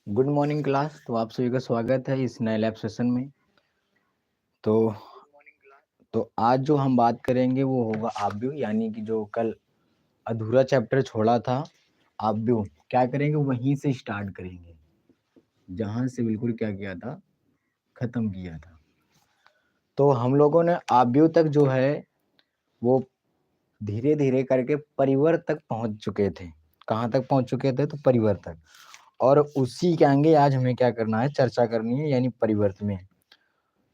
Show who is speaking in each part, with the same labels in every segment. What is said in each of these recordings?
Speaker 1: Good morning class. तो आप सभी का स्वागत है इस नए लैब सेशन में। तो आज जो हम बात करेंगे वो होगा आव्यूह, यानी कि जो कल अधूरा चैप्टर छोड़ा था आव्यूह, क्या करेंगे वहीं से स्टार्ट करेंगे जहां से बिल्कुल क्या किया था, खत्म किया था। तो हम लोगों ने आव्यूह तक जो है वो धीरे धीरे करके परिवर्त तक पहुंच चुके थे। कहाँ तक पहुंच चुके थे? तो परिवर्त तक। और उसी के आगे आज हमें क्या करना है, चर्चा करनी है, यानी परिवर्त में।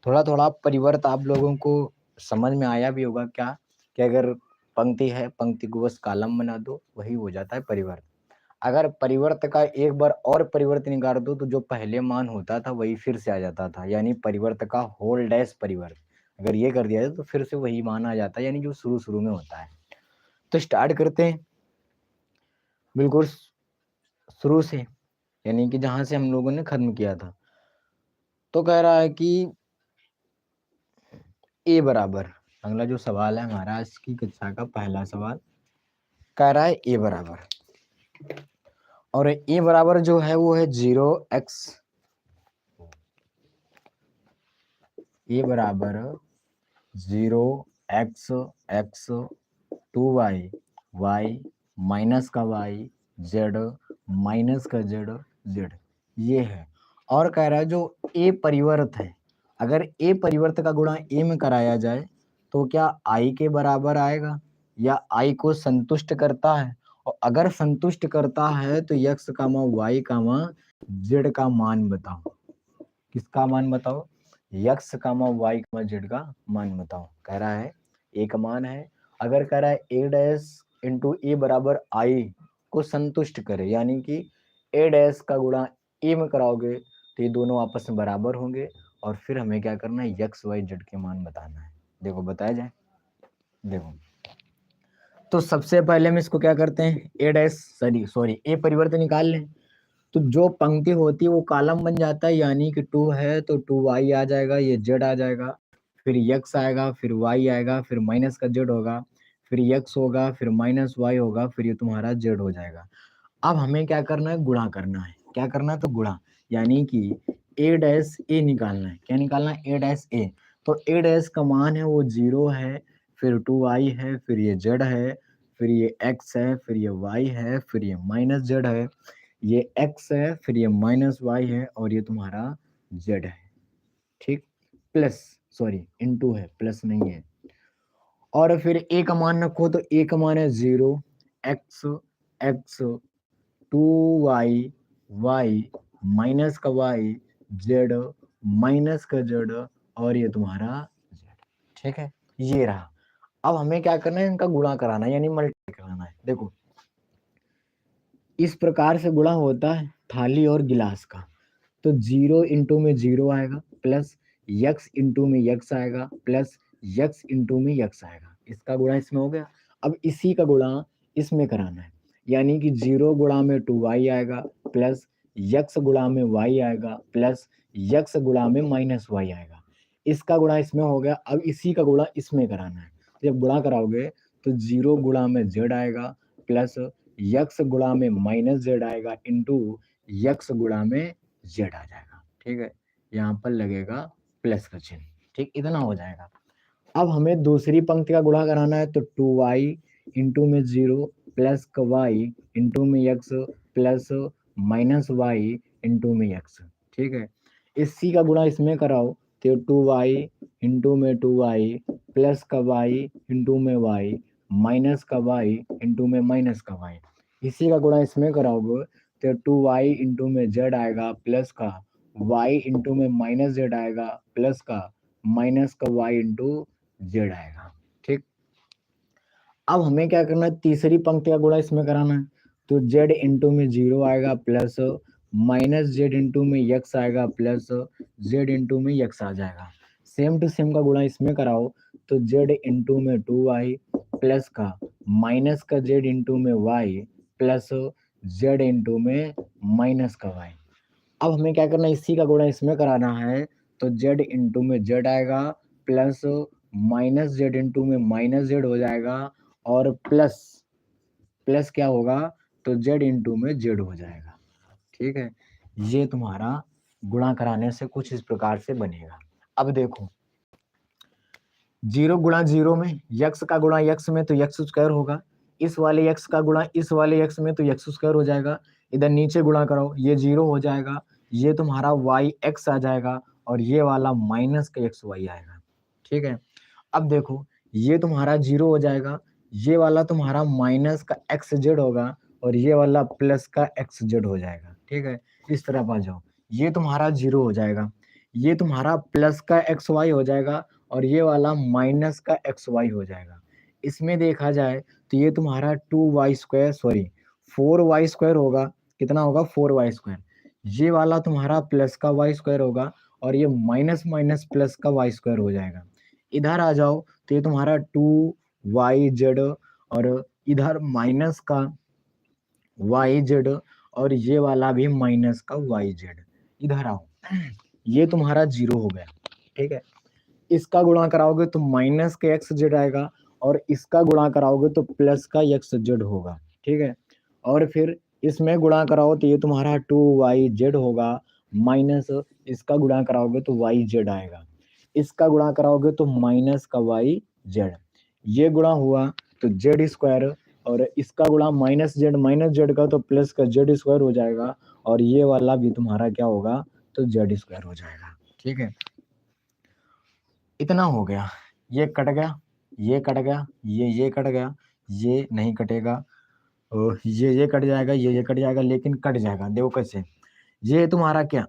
Speaker 1: थोड़ा थोड़ा परिवर्त आप लोगों को समझ में आया भी होगा क्या, कि अगर पंक्ति है, पंक्ति को बस कॉलम बना दो, वही हो जाता है परिवर्त। अगर परिवर्त का एक बार और परिवर्त निकाल दो तो जो पहले मान होता था वही फिर से आ जाता था, यानी परिवर्त का होल डैश परिवर्त। अगर ये कर दिया जाए तो फिर से वही मान आ जाता है, यानी जो शुरू शुरू में होता है। तो स्टार्ट करते हैं बिल्कुल शुरू से, यानी कि जहां से हम लोगों ने खत्म किया था। तो कह रहा है कि ए बराबर, अगला जो सवाल है हमारा आज की कक्षा का पहला सवाल, कह रहा है ए बराबर, और ए बराबर जो है वो है 0x, ए बराबर 0x x 2y y minus का y z माइनस का z z, ये है। और कह रहा है जो ए परिवर्त है, अगर ए परिवर्त का गुणा ए में कराया जाए तो क्या आई के बराबर आएगा, या आई को संतुष्ट करता है? और अगर संतुष्ट करता है तो यक्स कामा वाई कामा जेड का मान बताओ। किसका मान बताओ? यक्स कामा वाई कामा जेड का मान बताओ। कह रहा है ए का मान है, अगर कह रहा है ए डैश इंटू ए बराबर आई को संतुष्ट करे, यानी कि ए डैश का गुणा ए में कराओगे तो ये दोनों आपस में बराबर होंगे, और फिर हमें क्या करना है, यक्स वाई जेड के मान बताना है। देखो बताया जाए, देखो तो सबसे पहले हम इसको क्या करते हैं, ए डैश सॉरी ए परिवर्तन निकाल लें। तो जो पंक्ति होती है वो कॉलम बन जाता है, यानी कि 2 है तो 2y आ जाएगा, ये z आ जाएगा, फिर x आएगा, फिर y आएगा, फिर माइनस का z होगा, फिर x होगा, फिर माइनस y होगा, फिर ये तुम्हारा z हो जाएगा। अब हमें क्या करना है, गुणा करना है। क्या करना है? तो गुणा, यानी कि a डैश a निकालना है। क्या निकालना है? a dash a। तो a डैश का मान है वो 0 है, फिर 2y है, फिर ये z है, फिर ये x है, फिर ये y है, फिर ये माइनस z है, ये x है, फिर ये माइनस वाई है, और ये तुम्हारा z है। ठीक, प्लस सॉरी इनटू है, प्लस नहीं है। और फिर a का मान रखो, तो a का मान है 0 x x 2y y minus का y z माइनस का z, और ये तुम्हारा z। ठीक है, ये रहा। अब हमें क्या करना है, इनका गुणा कराना है, यानी मल्टीप्लाई कराना है। देखो इस प्रकार से गुणा होता है थाली और गिलास का। तो 0 इंटू में 0 आएगा, प्लस यक्स इंटू में यक्स आएगा, प्लस यक्स इंटू में यक्स आएगा। इसका गुणा इसमें हो गया। अब इसी का गुणा इसमें कराना है, यानी कि 0 गुणा में 2y आएगा, प्लस यक्स गुणा में y आएगा, प्लस यक्स गुणा में माइनस y आएगा। इसका गुणा इसमें हो गया। अब इसी का गुणा इसमें कराना है। तो जब गुणा कराओगे तो 0 गुणा में z आएगा, प्लस यक्स गुणा में माइनस z आएगा, इंटू यक्स गुणा में z आ जाएगा। ठीक है, यहाँ पर लगेगा प्लस का चिन्ह। ठीक, इतना हो जाएगा। अब हमें दूसरी पंक्ति का गुणा कराना है, तो 2y इंटू में 0 प्लस का y इंटू में x plus minus y into में x। ठीक है, इसी का गुणा इसमें कराओ, तो 2y इंटू में 2y प्लस का y इंटू में y माइनस का y इंटू में माइनस का y। इसी का गुणा इसमें कराओगे तो 2y इंटू में z आएगा, प्लस का y इंटू में माइनस z आएगा, प्लस का माइनस का y इंटू z आएगा। ठीक, अब हमें क्या करना है, तीसरी पंक्ति का गुणा इसमें कराना है। तो z इंटू में 0 आएगा, प्लस माइनस z इंटू में x आएगा, प्लस z इंटू में x आ जाएगा। सेम टू सेम का गुणा इसमें कराओ, तो z इंटू में 2y प्लस का माइनस का z इंटू में y प्लस z इंटू में माइनस का y। अब हमें क्या करना है, इसी का गुणा इसमें कराना है। तो z इंटू में z आएगा, प्लस माइनस z इंटू में माइनस z हो जाएगा, और प्लस क्या होगा, तो z इंटू में z हो जाएगा। ठीक है, ये तुम्हारा गुणा कराने से कुछ इस प्रकार से बनेगा। अब देखो 0 गुणा 0 में यक्स का गुणा यक्स में तो यक्स स्क्वायर होगा, इस वाले यक्स का गुणा इस वाले यक्स में तो यक्स स्क्वायर हो जाएगा। इधर नीचे गुणा करो, ये 0 हो जाएगा, ये तुम्हारा वाई एक्स आ जाएगा और ये वाला माइनस का एक्स वाई आएगा। ठीक है, अब देखो ये तुम्हारा 0 हो जाएगा, ये वाला तुम्हारा माइनस का एक्स जेड होगा और ये वाला प्लस का एक्स जेड हो जाएगा। ठीक है, इस तरफ आ जाओ, ये तुम्हारा 0 हो जाएगा, ये तुम्हारा प्लस का एक्स वाई हो जाएगा और ये वाला माइनस का एक्स वाई हो जाएगा। इसमें देखा जाए तो ये तुम्हारा 2y square sorry 4y square होगा, कितना होगा 4y स्क्वायर, ये वाला तुम्हारा प्लस का y स्क्वायर होगा और ये माइनस माइनस प्लस का y स्क्वायर हो जाएगा। इधर आ जाओ तो ये तुम्हारा 2yz और इधर माइनस का yz और ये वाला भी माइनस का yz। इधर आओ, ये तुम्हारा 0 हो गया। ठीक है, इसका गुणा कराओगे तो माइनस का एक्स जेड आएगा और इसका गुणा कराओगे तो प्लस का एक्स जेड होगा। ठीक है, और फिर इसमें गुणा कराओ तो ये तुम्हारा 2yz होगा, माइनस इसका गुणा कराओगे तो yz आएगा, इसका गुणा कराओगे तो माइनस का yz, ये गुणा हुआ तो जेड स्क्वायर और इसका गुणा माइनस जेड का तो प्लस का जेड स्क्वायर हो जाएगा और ये वाला भी तुम्हारा क्या होगा तो जेड स्क्वायर हो जाएगा। ठीक है, इतना हो गया, ये कट गया, ये कट गया, ये कट गया, ये नहीं कटेगा, ये कट जाएगा, ये कट जाएगा, लेकिन कट जाएगा। देखो कैसे, ये तुम्हारा क्या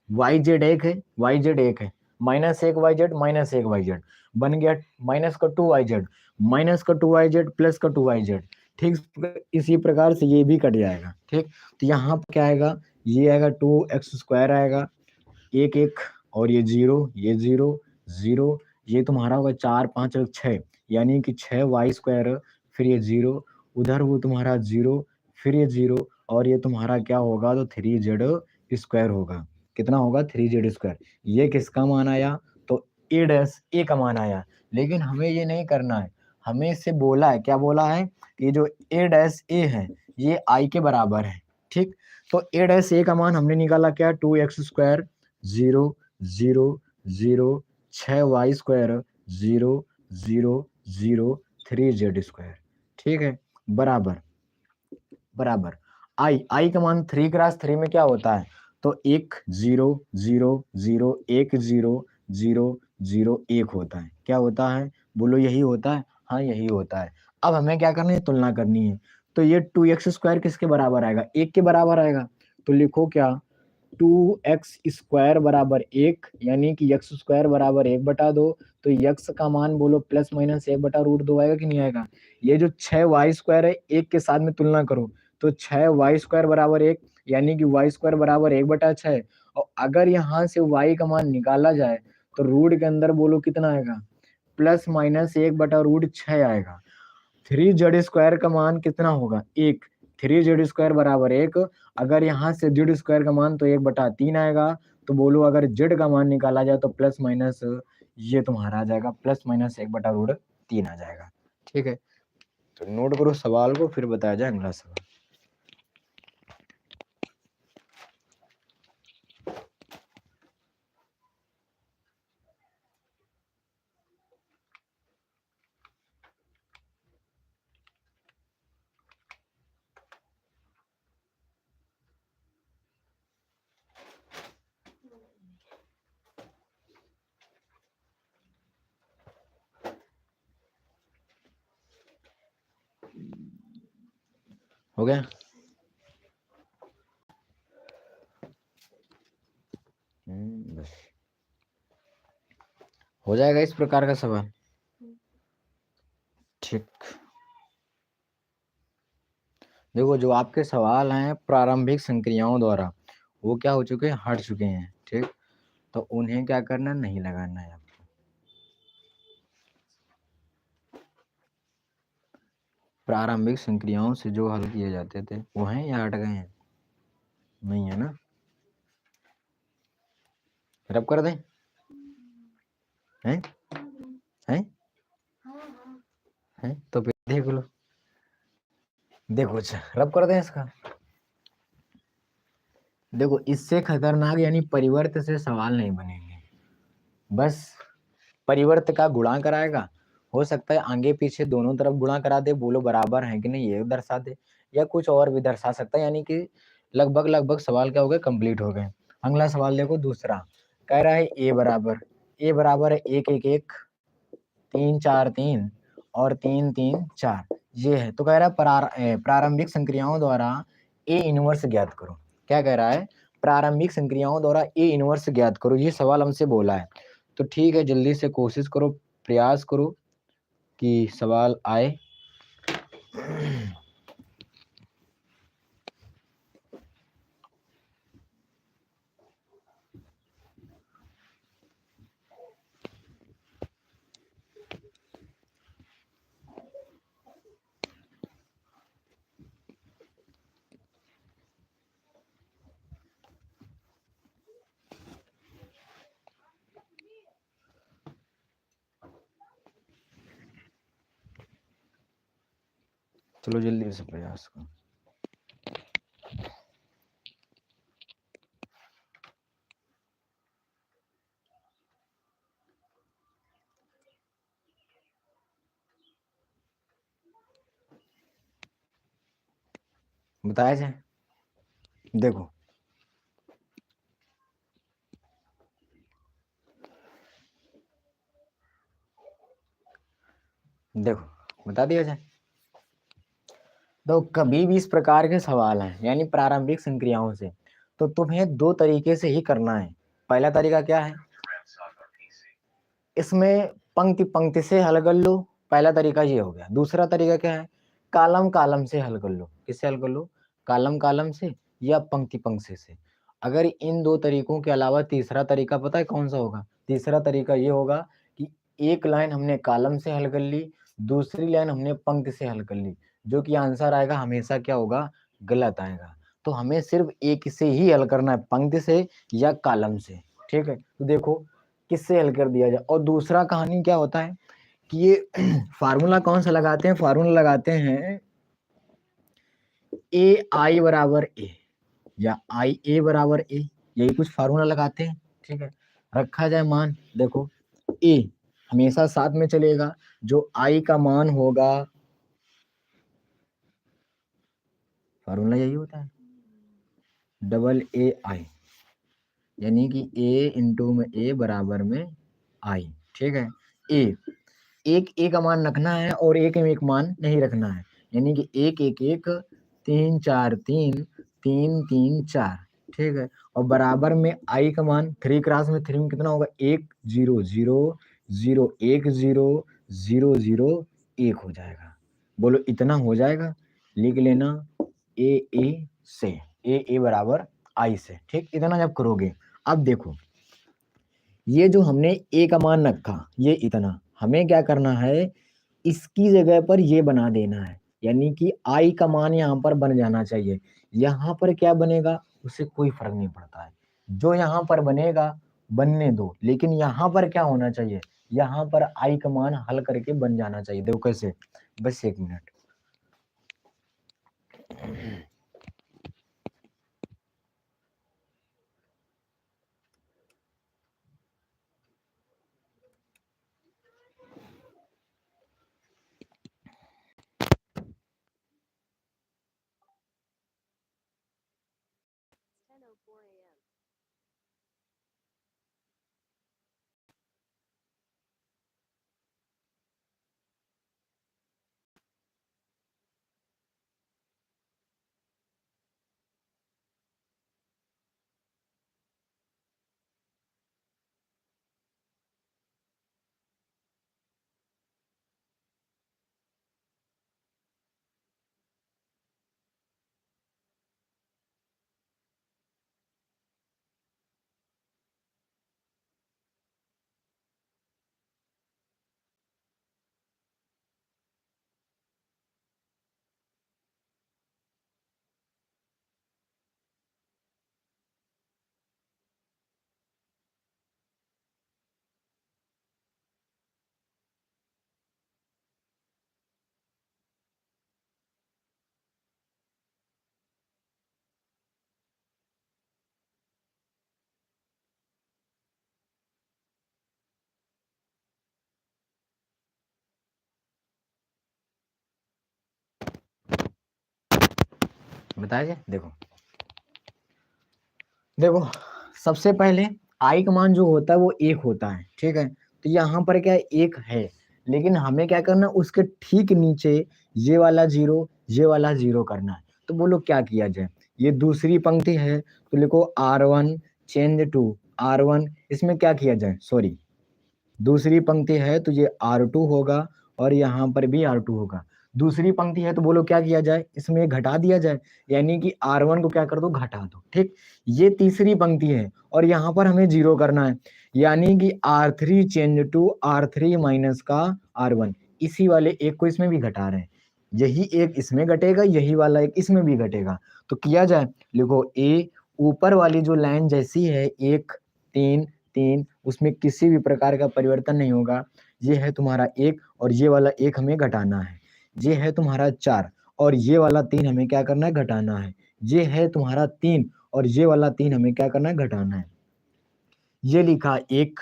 Speaker 1: वाई जेड एक है, वाई जेड एक है, माइनस एक वाई जेड बन गया, माइनस का 2yz माइनस का 2yz प्लस का 2yz। ठीक, इसी प्रकार से ये भी कट जाएगा। ठीक, तो यहाँ पर क्या आएगा, ये आएगा 2x स्क्वायर आएगा, एक एक और ये 0 ये 0 0, ये तुम्हारा होगा 4 5 और 6 यानी कि 6y स्क्वायर, फिर ये 0 उधर वो तुम्हारा 0 फिर ये 0 और ये तुम्हारा क्या होगा तो 3z स्क्वायर होगा, कितना होगा 3z स्क्वायर। ये किसका मान आया तो ए डैश ए का मान आया, लेकिन हमें ये नहीं करना है, हमें इससे बोला है, क्या बोला है कि जो ए डैश ए है ये आई के बराबर है। ठीक, तो ए डैश ए का मान हमने निकाला क्या 2x square 0 0 0 6y square 0 0 0 3z square. ठीक है, बराबर बराबर आई का मान 3 × 3 में क्या होता है तो 1 0 0 0 1 0 0 0 1 होता है, क्या होता है बोलो यही होता है, हाँ यही होता है। अब हमें क्या करनी है तुलना करनी है, तो ये 2x स्क्वायर किसके बराबर आएगा 1 के बराबर आएगा, तो लिखो क्या 2x स्क्वायर बराबर 1 यानी कि x स्क्वायर बराबर 1/2, तो x का मान बोलो प्लस माइनस 1/√2 आएगा कि नहीं आएगा। ये जो 6y स्क्वायर है 1 के साथ में तुलना करो तो 6y स्क्वायर बराबर 1 यानी कि y स्क्वायर बराबर 1/6, और अगर यहाँ से y का मान निकाला जाए तो रूट के अंदर बोलो कितना आएगा प्लस माइनस 1/√6 आएगा। 3z स्क्वायर का मान कितना होगा 1, 3z स्क्वायर बराबर 1, अगर यहाँ से z स्क्वायर का मान तो 1/3 आएगा, तो बोलो अगर z का मान निकाला जाए तो प्लस माइनस ये तुम्हारा आ जाएगा प्लस माइनस 1/√3 आ जाएगा। ठीक है, तो नोट करो सवाल को फिर बताया जाए अगला सवाल। हो गया, बस हो जाएगा इस प्रकार का सवाल। ठीक, देखो जो आपके सवाल हैं प्रारंभिक संक्रियाओं द्वारा वो क्या हो चुके हैं हट चुके हैं। ठीक, तो उन्हें क्या करना नहीं लगाना है आपको। प्रारंभिक संक्रियाओं से जो हल किए जाते थे वो हैं या हट गए हैं, नहीं है ना, रब कर दें हैं हैं हैं तो फिर देख लो, देखो अच्छा रब कर दें इसका, देखो इससे खतरनाक यानी परिवर्त से सवाल नहीं बनेंगे। बस परिवर्त का गुणा कराएगा, हो सकता है आगे पीछे दोनों तरफ गुणा करा दे, बोलो बराबर है कि नहीं ये दर्शा दे, या कुछ और भी दर्शा सकता है। यानी कि लगभग लगभग सवाल क्या हो गए, कंप्लीट हो गए। अगला सवाल देखो दूसरा, कह रहा है ए बराबर है 1 1 1 3 4 3 और 3 3 4, ये है। तो कह रहा है प्रारंभिक संक्रियाओं द्वारा ए इनवर्स ज्ञात करो। क्या कह रहा है, प्रारंभिक संक्रियाओं द्वारा ए इनवर्स ज्ञात करो, ये सवाल हमसे बोला है। तो ठीक है, जल्दी से कोशिश करो, प्रयास करो कि सवाल आए। चलो जल्दी से प्रयास करो। बताया जाए, देखो देखो बता दिया जाए। तो कभी भी इस प्रकार के सवाल हैं यानी प्रारंभिक संक्रियाओं से, तो तुम्हें दो तरीके से ही करना है। पहला तरीका क्या है, इसमें पंक्ति पंक्ति से हल कर लो, पहला तरीका ये हो गया। दूसरा तरीका क्या है, कालम कालम से हल कर लो। किससे हल कर लो, कालम कालम से या पंक्ति पंक्ति से। अगर इन दो तरीकों के अलावा तीसरा तरीका पता है कौन सा होगा, तीसरा तरीका ये होगा कि एक लाइन हमने कालम से हल कर ली, दूसरी लाइन हमने पंक्ति से हल कर ली, जो कि आंसर आएगा हमेशा क्या होगा, गलत आएगा। तो हमें सिर्फ एक से ही हल करना है, पंक्ति से या कालम से। ठीक है, तो देखो किससे हल कर दिया जाए। और दूसरा कहानी क्या होता है कि ये फार्मूला कौन सा लगाते हैं, फार्मूला लगाते हैं ए आई बराबर ए या आई ए बराबर ए, यही कुछ फार्मूला लगाते हैं। ठीक है, रखा जाए मान, देखो ए हमेशा साथ में चलेगा, जो आई का मान होगा, फार्मूला यही होता है डबल ए आई, यानी कि ए इंटू में ए बराबर में आई। ठीक है, ए एक एक का मान रखना है और एक में एक मान नहीं रखना है, यानी कि 1 1 1 3 4 3 3 3 4। ठीक है, और बराबर में आई का मान 3 क्रॉस में 3 में कितना होगा, 1 0 0 0 1 0 0 0 1 हो जाएगा। बोलो इतना हो जाएगा, लिख लेना ए ए से, ए बराबर आई से। ठीक, इतना जब करोगे, अब देखो ये जो हमने ए का मान रखा ये इतना, हमें क्या करना है, इसकी जगह पर ये बना देना है, यानी कि आई का मान यहाँ पर बन जाना चाहिए। यहाँ पर क्या बनेगा उससे कोई फर्क नहीं पड़ता है, जो यहाँ पर बनेगा बनने दो, लेकिन यहाँ पर क्या होना चाहिए, यहाँ पर आई का मान हल करके बन जाना चाहिए। देखो कैसे, बस 1 मिनट। बताया जाए। देखो देखो सबसे पहले आई का मान जो होता है वो 1 होता है, ठीक है। तो यहाँ पर क्या है 1 है, लेकिन हमें क्या करना है उसके ठीक नीचे ये वाला 0, ये वाला 0 करना है। तो बोलो क्या किया जाए। ये दूसरी पंक्ति है तो लिखो R1 चेंज टू R1, इसमें क्या किया जाए, सॉरी दूसरी पंक्ति है तो ये R2 होगा और यहाँ पर भी R2 होगा। दूसरी पंक्ति है तो बोलो क्या किया जाए, इसमें घटा दिया जाए, यानी कि R1 को क्या कर दो, घटा दो, ठीक। ये तीसरी पंक्ति है और यहाँ पर हमें 0 करना है, यानी कि R3 change to R3 minus का R1, इसी वाले एक को इसमें भी घटा रहे हैं। यही एक इसमें घटेगा, यही वाला एक इसमें भी घटेगा। तो किया जाए, लिखो ए ऊपर वाली जो लाइन जैसी है 1 3 3, उसमें किसी भी प्रकार का परिवर्तन नहीं होगा। ये है तुम्हारा 1 और ये वाला 1 हमें घटाना है। ये है तुम्हारा 4 और ये वाला 3 हमें क्या करना है, घटाना है। ये है तुम्हारा 3 और ये वाला 3 हमें क्या करना है, घटाना है। ये लिखा 1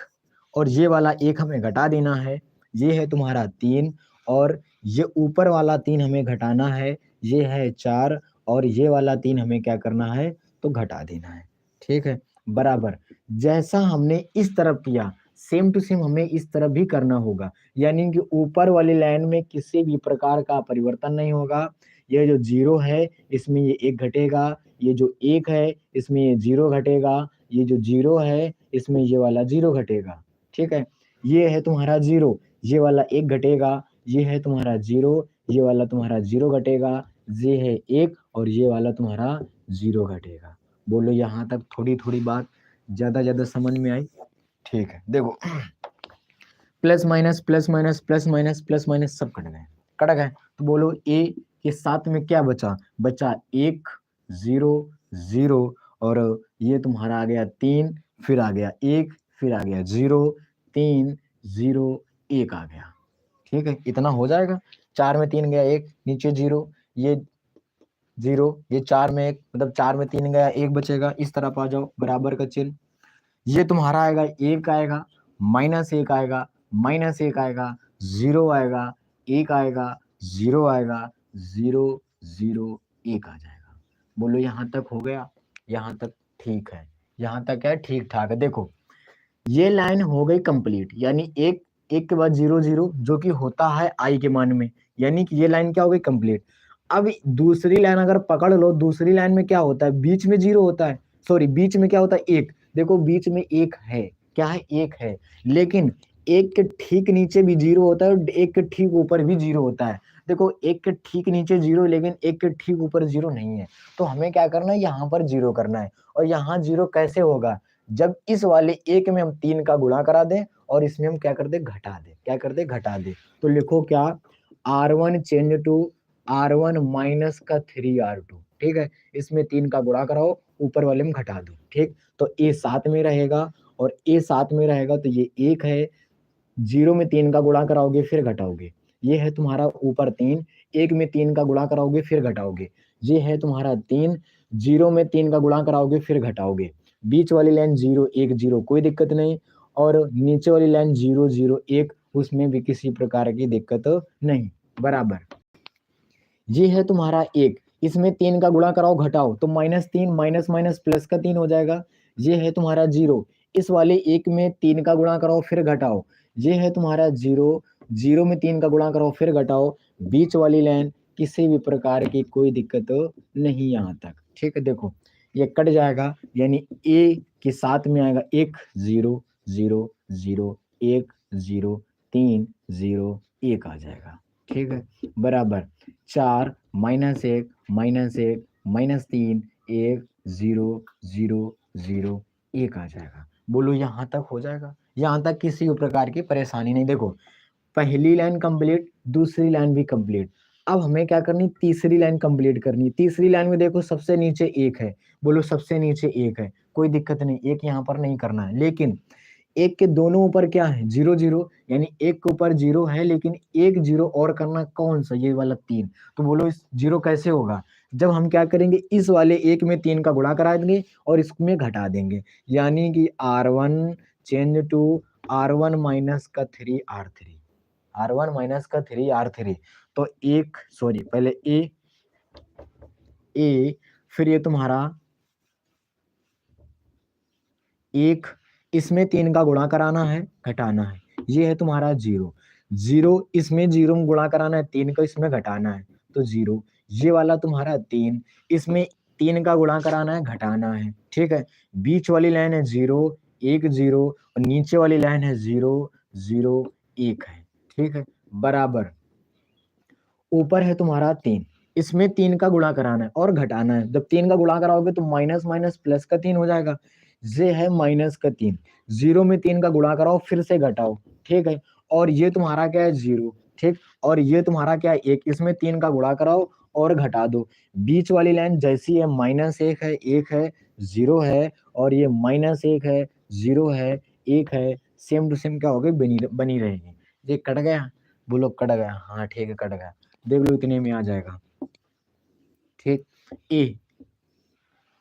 Speaker 1: और ये वाला 1 हमें घटा देना है। ये है तुम्हारा 3 और ये ऊपर वाला 3 हमें घटाना है। ये है 4 और ये वाला 3 हमें क्या करना है, तो घटा देना है, ठीक है। बराबर जैसा हमने इस तरफ किया सेम टू सेम हमें इस तरफ भी करना होगा, यानी कि ऊपर वाली लाइन में किसी भी प्रकार का परिवर्तन नहीं होगा। ये जो 0 है इसमें ये 1 घटेगा, ये जो 1 है इसमें ये 0 घटेगा, ये जो 0 है इसमें ये वाला 0 घटेगा, ठीक है। ये है तुम्हारा 0, ये वाला 1 घटेगा, ये है तुम्हारा 0, ये वाला तुम्हारा 0 घटेगा, ये है 1 और ये वाला तुम्हारा 0 घटेगा। बोलो यहाँ तक थोड़ी थोड़ी बात ज्यादा समझ में आई, ठीक है। देखो plus minus plus minus plus minus plus minus सब कट गए। तो बोलो ए के साथ में क्या बचा, बचा 1 0 0 और ये तुम्हारा आ गया 3, फिर आ गया 1, फिर आ गया 0 3 0 1 आ गया, ठीक है। इतना हो जाएगा। 4 में 3 गया 1, नीचे 0, ये 0, ये 4 में 1, मतलब 4 में 3 गया 1 बचेगा। इस तरफ आ जाओ, बराबर का चिन्ह। ये तुम्हारा आएगा 1 आएगा, -1 आएगा, -1 आएगा, 0 आएगा, 1 आएगा, 0 आएगा, 0 0 1 आ जाएगा। बोलो यहाँ तक हो गया, यहाँ तक ठीक है, यहाँ तक है ठीक ठाक है। देखो ये लाइन हो गई कंप्लीट, यानी एक एक के बाद 0 0 जो कि होता है आई के मान में, यानी कि ये लाइन क्या हो गई कंप्लीट। अब दूसरी लाइन अगर पकड़ लो, दूसरी लाइन में क्या होता है, बीच में 0 होता है, सॉरी बीच में क्या होता है 1। देखो बीच में 1 है, क्या है 1 है, लेकिन 1 के ठीक नीचे भी 0 होता है और 1 के ठीक ऊपर भी 0 होता है। देखो 1 के ठीक नीचे 0 लेकिन 1 के ठीक ऊपर 0 नहीं है, तो हमें क्या करना है, यहाँ पर 0 करना है। और यहाँ 0 कैसे होगा, जब इस वाले 1 में हम 3 का गुणा करा दें और इसमें हम क्या कर दे, घटा दे, क्या कर दे, घटा दे। तो लिखो क्या, R1 change to R1 minus का 3R2, ठीक है। इसमें 3 का गुणा कराओ, ऊपर वाले में घटा दो, ठीक। तो ए साथ में रहेगा और ए साथ में रहेगा तो ये 1 है, 0 में 3 का गुणा कराओगे फिर घटाओगे, ये है तुम्हारा ऊपर 3, 1 में 3 का गुणा कराओगे फिर घटाओगे, ये है तुम्हारा 3, 0 में 3 का गुणा कराओगे फिर घटाओगे। बीच वाली लाइन 0 1 0 कोई दिक्कत नहीं, और नीचे वाली लाइन 0 0 1 उसमें भी किसी प्रकार की दिक्कत नहीं, बराबर। ये है तुम्हारा 1, इसमें 3 का गुणा कराओ घटाओ तो -3 माइनस माइनस प्लस का 3 हो जाएगा। ये है तुम्हारा 0, इस वाले 1 में 3 का गुणा कराओ फिर घटाओ, ये है तुम्हारा 0, 0 में 3 का गुणा कराओ फिर घटाओ। बीच वाली लाइन किसी भी प्रकार की कोई दिक्कत नहीं यहाँ तक, ठीक है। देखो ये कट जाएगा, यानी ए के साथ में आएगा 1 0 0 0 1 0 3 0 1 आ जाएगा, ठीक है, बराबर। 4 -1 -1 -3 1 0 0 0 1 आ जाएगा। बोलो यहाँ तक हो जाएगा, यहाँ तक किसी भी प्रकार की परेशानी नहीं। देखो पहली लाइन कंप्लीट, दूसरी लाइन भी कंप्लीट। अब हमें क्या करनी, तीसरी लाइन कंप्लीट करनी। तीसरी लाइन में देखो सबसे नीचे 1 है, बोलो सबसे नीचे 1 है, कोई दिक्कत नहीं, 1 यहाँ पर नहीं करना है। लेकिन 1 के दोनों ऊपर क्या है 0 0, यानी 1 के ऊपर 0 है लेकिन 1 0 और करना, कौन सा, ये वाला 3। तो बोलो इस 0 कैसे होगा, जब हम क्या करेंगे, इस वाले 1 में 3 का गुणा करा देंगे और इसमें घटा देंगे, यानी कि R1 change to R1 minus का 3R3, R1 माइनस का 3R3। तो एक सॉरी पहले ए फिर ये तुम्हारा एक, इसमें 3 का गुणा कराना है, घटाना है, ये है तुम्हारा 0। 0 इसमें 0 में गुणा कराना है, 3 को इसमें घटाना है तो 0। ये वाला तुम्हारा 3, इसमें 3 का गुणा कराना है, घटाना है, ठीक है। बीच वाली लाइन है 0 1 0 और नीचे वाली लाइन है 0 0 1 है, ठीक है। बराबर ऊपर है तुम्हारा 3, इसमें 3 का गुणा कराना है और घटाना है। जब 3 का गुणा कराओगे तो माइनस माइनस प्लस का 3 हो जाएगा, ये है माइनस का 3। 0 में 3 का गुणा कराओ फिर से घटाओ, ठीक है। और ये तुम्हारा क्या है 0, ठीक। और ये तुम्हारा क्या है 1, इसमें 3 का गुणा कराओ और घटा दो। बीच वाली लाइन जैसी है -1 है 1 है 0 है, और ये -1 है 0 है 1 है, सेम टू सेम क्या हो गई बनी रहेगी। ये कट गया, बोलो कट गया, हाँ ठीक है कट गया। देख लो इतने में आ जाएगा, ठीक। ए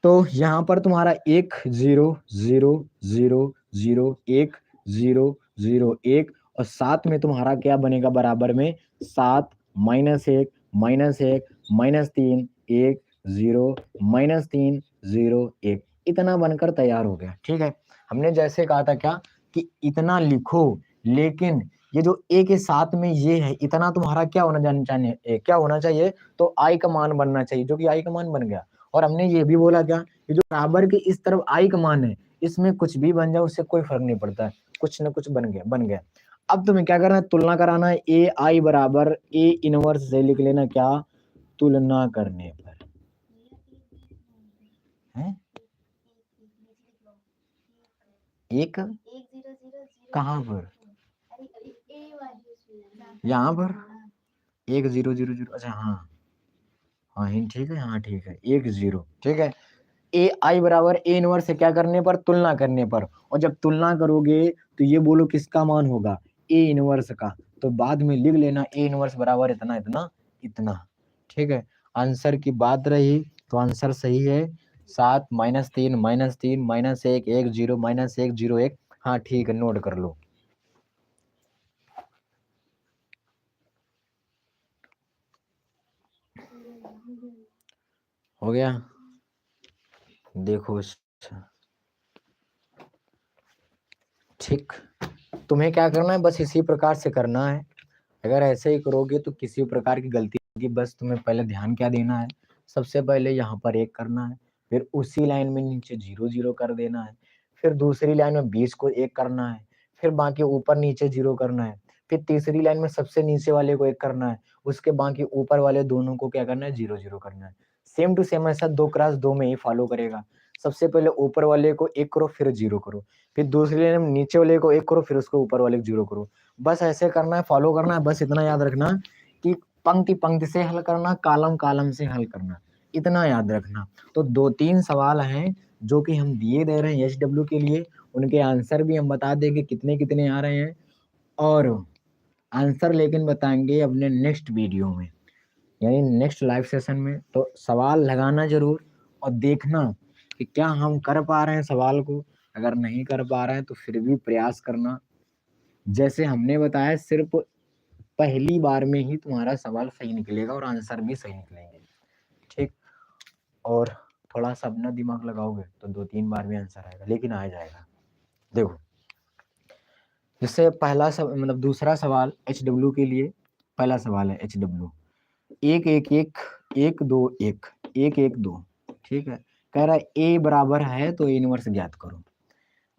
Speaker 1: तो यहाँ पर तुम्हारा 1 0 0 0 0 1 0 0 1 और 7 में तुम्हारा क्या बनेगा बराबर में 7 -1 -1 -3 1 0 -3 0 1, इतना बनकर तैयार हो गया, ठीक है। हमने जैसे कहा था क्या कि इतना लिखो, लेकिन ये जो ए के साथ में ये है इतना तुम्हारा क्या होना चाहिए, क्या होना चाहिए, तो आई का मान बनना चाहिए, जो कि आई का मान बन गया। और हमने ये भी बोला क्या कि जो बराबर के इस तरफ आई का मान है, इसमें कुछ भी बन जाए उससे कोई फर्क नहीं पड़ता है, कुछ ना कुछ बन गया। अब तुम्हें क्या करना है, तुलना कराना है। ए आई बराबर ए इनवर्स से लिख लेना क्या, तुलना करने पर है एक कहाँ पर, यहाँ पर 1 0 0 0, अच्छा हाँ हाँ ठीक है, हाँ ठीक है 1 0, ठीक है। ए आई बराबर ए इनवर्स से क्या करने पर, तुलना करने पर। और जब तुलना करोगे तो ये बोलो किसका मान होगा, ए इनवर्स का। तो बाद में लिख लेना ए इनवर्स बराबर इतना इतना इतना, ठीक है। आंसर की बात रही तो आंसर सही है 7 -3 -3 -1 1 0 -1 0 1, हाँ ठीक है नोट कर लो। हो गया, देखो ठीक। तुम्हें क्या करना है, बस इसी प्रकार से करना है। अगर ऐसे ही करोगे तो किसी प्रकार की गलती होगी। बस तुम्हें पहले ध्यान क्या देना है, सबसे पहले यहाँ पर 1 करना है, फिर उसी लाइन में नीचे 0 0 कर देना है, फिर दूसरी लाइन में 20 को 1 करना है, फिर बाकी ऊपर नीचे 0 करना है, फिर तीसरी लाइन में सबसे नीचे वाले को 1 करना है, उसके बाकी ऊपर वाले दोनों को क्या करना है 0 0 करना है। सेम टू सेम ऐसा 2 क्रॉस 2 में ही फॉलो करेगा। सबसे पहले ऊपर वाले को 1 करो फिर 0 करो, फिर दूसरी लाइन में नीचे वाले को 1 करो फिर उसको ऊपर वाले को 0 करो। बस ऐसे करना है, फॉलो करना है। बस इतना याद रखना कि पंक्ति पंक्ति से हल करना, कालम कालम से हल करना, इतना याद रखना। तो 2-3 सवाल हैं जो कि हम दिए दे रहे हैं एचडब्ल्यू के लिए, उनके आंसर भी हम बता देंगे कितने कितने आ रहे हैं, और आंसर लेकिन बताएंगे अपने नेक्स्ट वीडियो में, यानी नेक्स्ट लाइव सेशन में। तो सवाल लगाना जरूर और देखना कि क्या हम कर पा रहे हैं सवाल को। अगर नहीं कर पा रहे हैं तो फिर भी प्रयास करना। जैसे हमने बताया सिर्फ पहली बार में ही तुम्हारा सवाल सही निकलेगा और आंसर भी सही निकलेंगे, ठीक। और थोड़ा सा अपना दिमाग लगाओगे तो 2-3 बार में आंसर आएगा, लेकिन आ जाएगा। देखो जैसे पहला मतलब दूसरा सवाल एचडब्ल्यू के लिए, पहला सवाल है एचडब्ल्यू 1 1 1 1 2 1 1 1 2, ठीक है। कह रहा है ए बराबर है तो ए इनवर्स ज्ञात करो।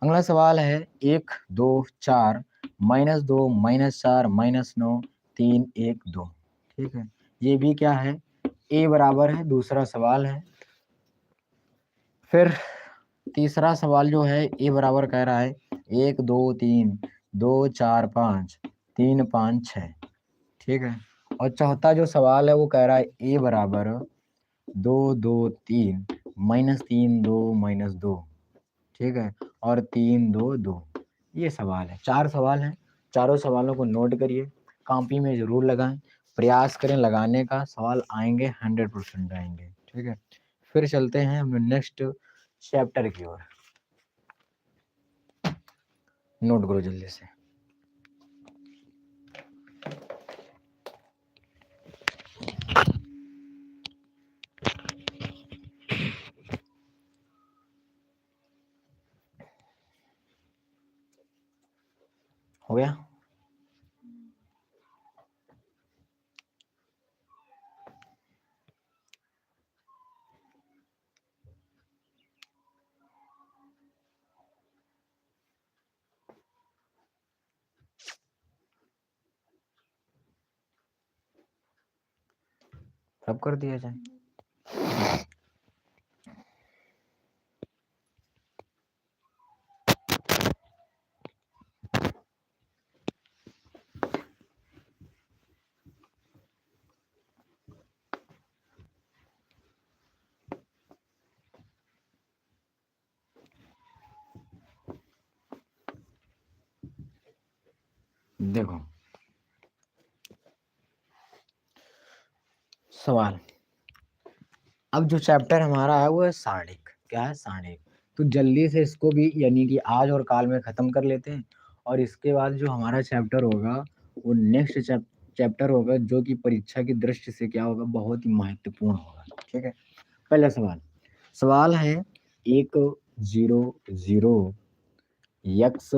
Speaker 1: अगला सवाल है 1 2 4 -2 -4 -9 3 1 2, ठीक है। ये भी क्या है, ए बराबर है, दूसरा सवाल है। फिर तीसरा सवाल जो है ए बराबर कह रहा है 1 2 3 2 4 5 3 5 6, ठीक है। और चौथा जो सवाल है वो कह रहा है ए बराबर 2 2 3 -3 2 -2, ठीक है। और 3 2 2, ये सवाल है। 4 सवाल हैं, चारों सवालों को नोट करिए, कॉपी में जरूर लगाएं, प्रयास करें लगाने का। सवाल आएंगे 100% आएंगे, ठीक है। फिर चलते हैं हम नेक्स्ट चैप्टर की ओर। नोट करो जल्दी से। रब कर दिया जाए। देखो सवाल, अब जो चैप्टर हमारा है वो है सारणिक। क्या है? सारणिक। तो जल्दी से इसको भी यानी कि आज और काल में खत्म कर लेते हैं, और इसके बाद जो हमारा चैप्टर होगा वो नेक्स्ट चैप्टर होगा, जो कि परीक्षा की दृष्टि से क्या होगा, बहुत ही महत्वपूर्ण होगा। ठीक है। पहला सवाल, सवाल है 1 0 0 एक्स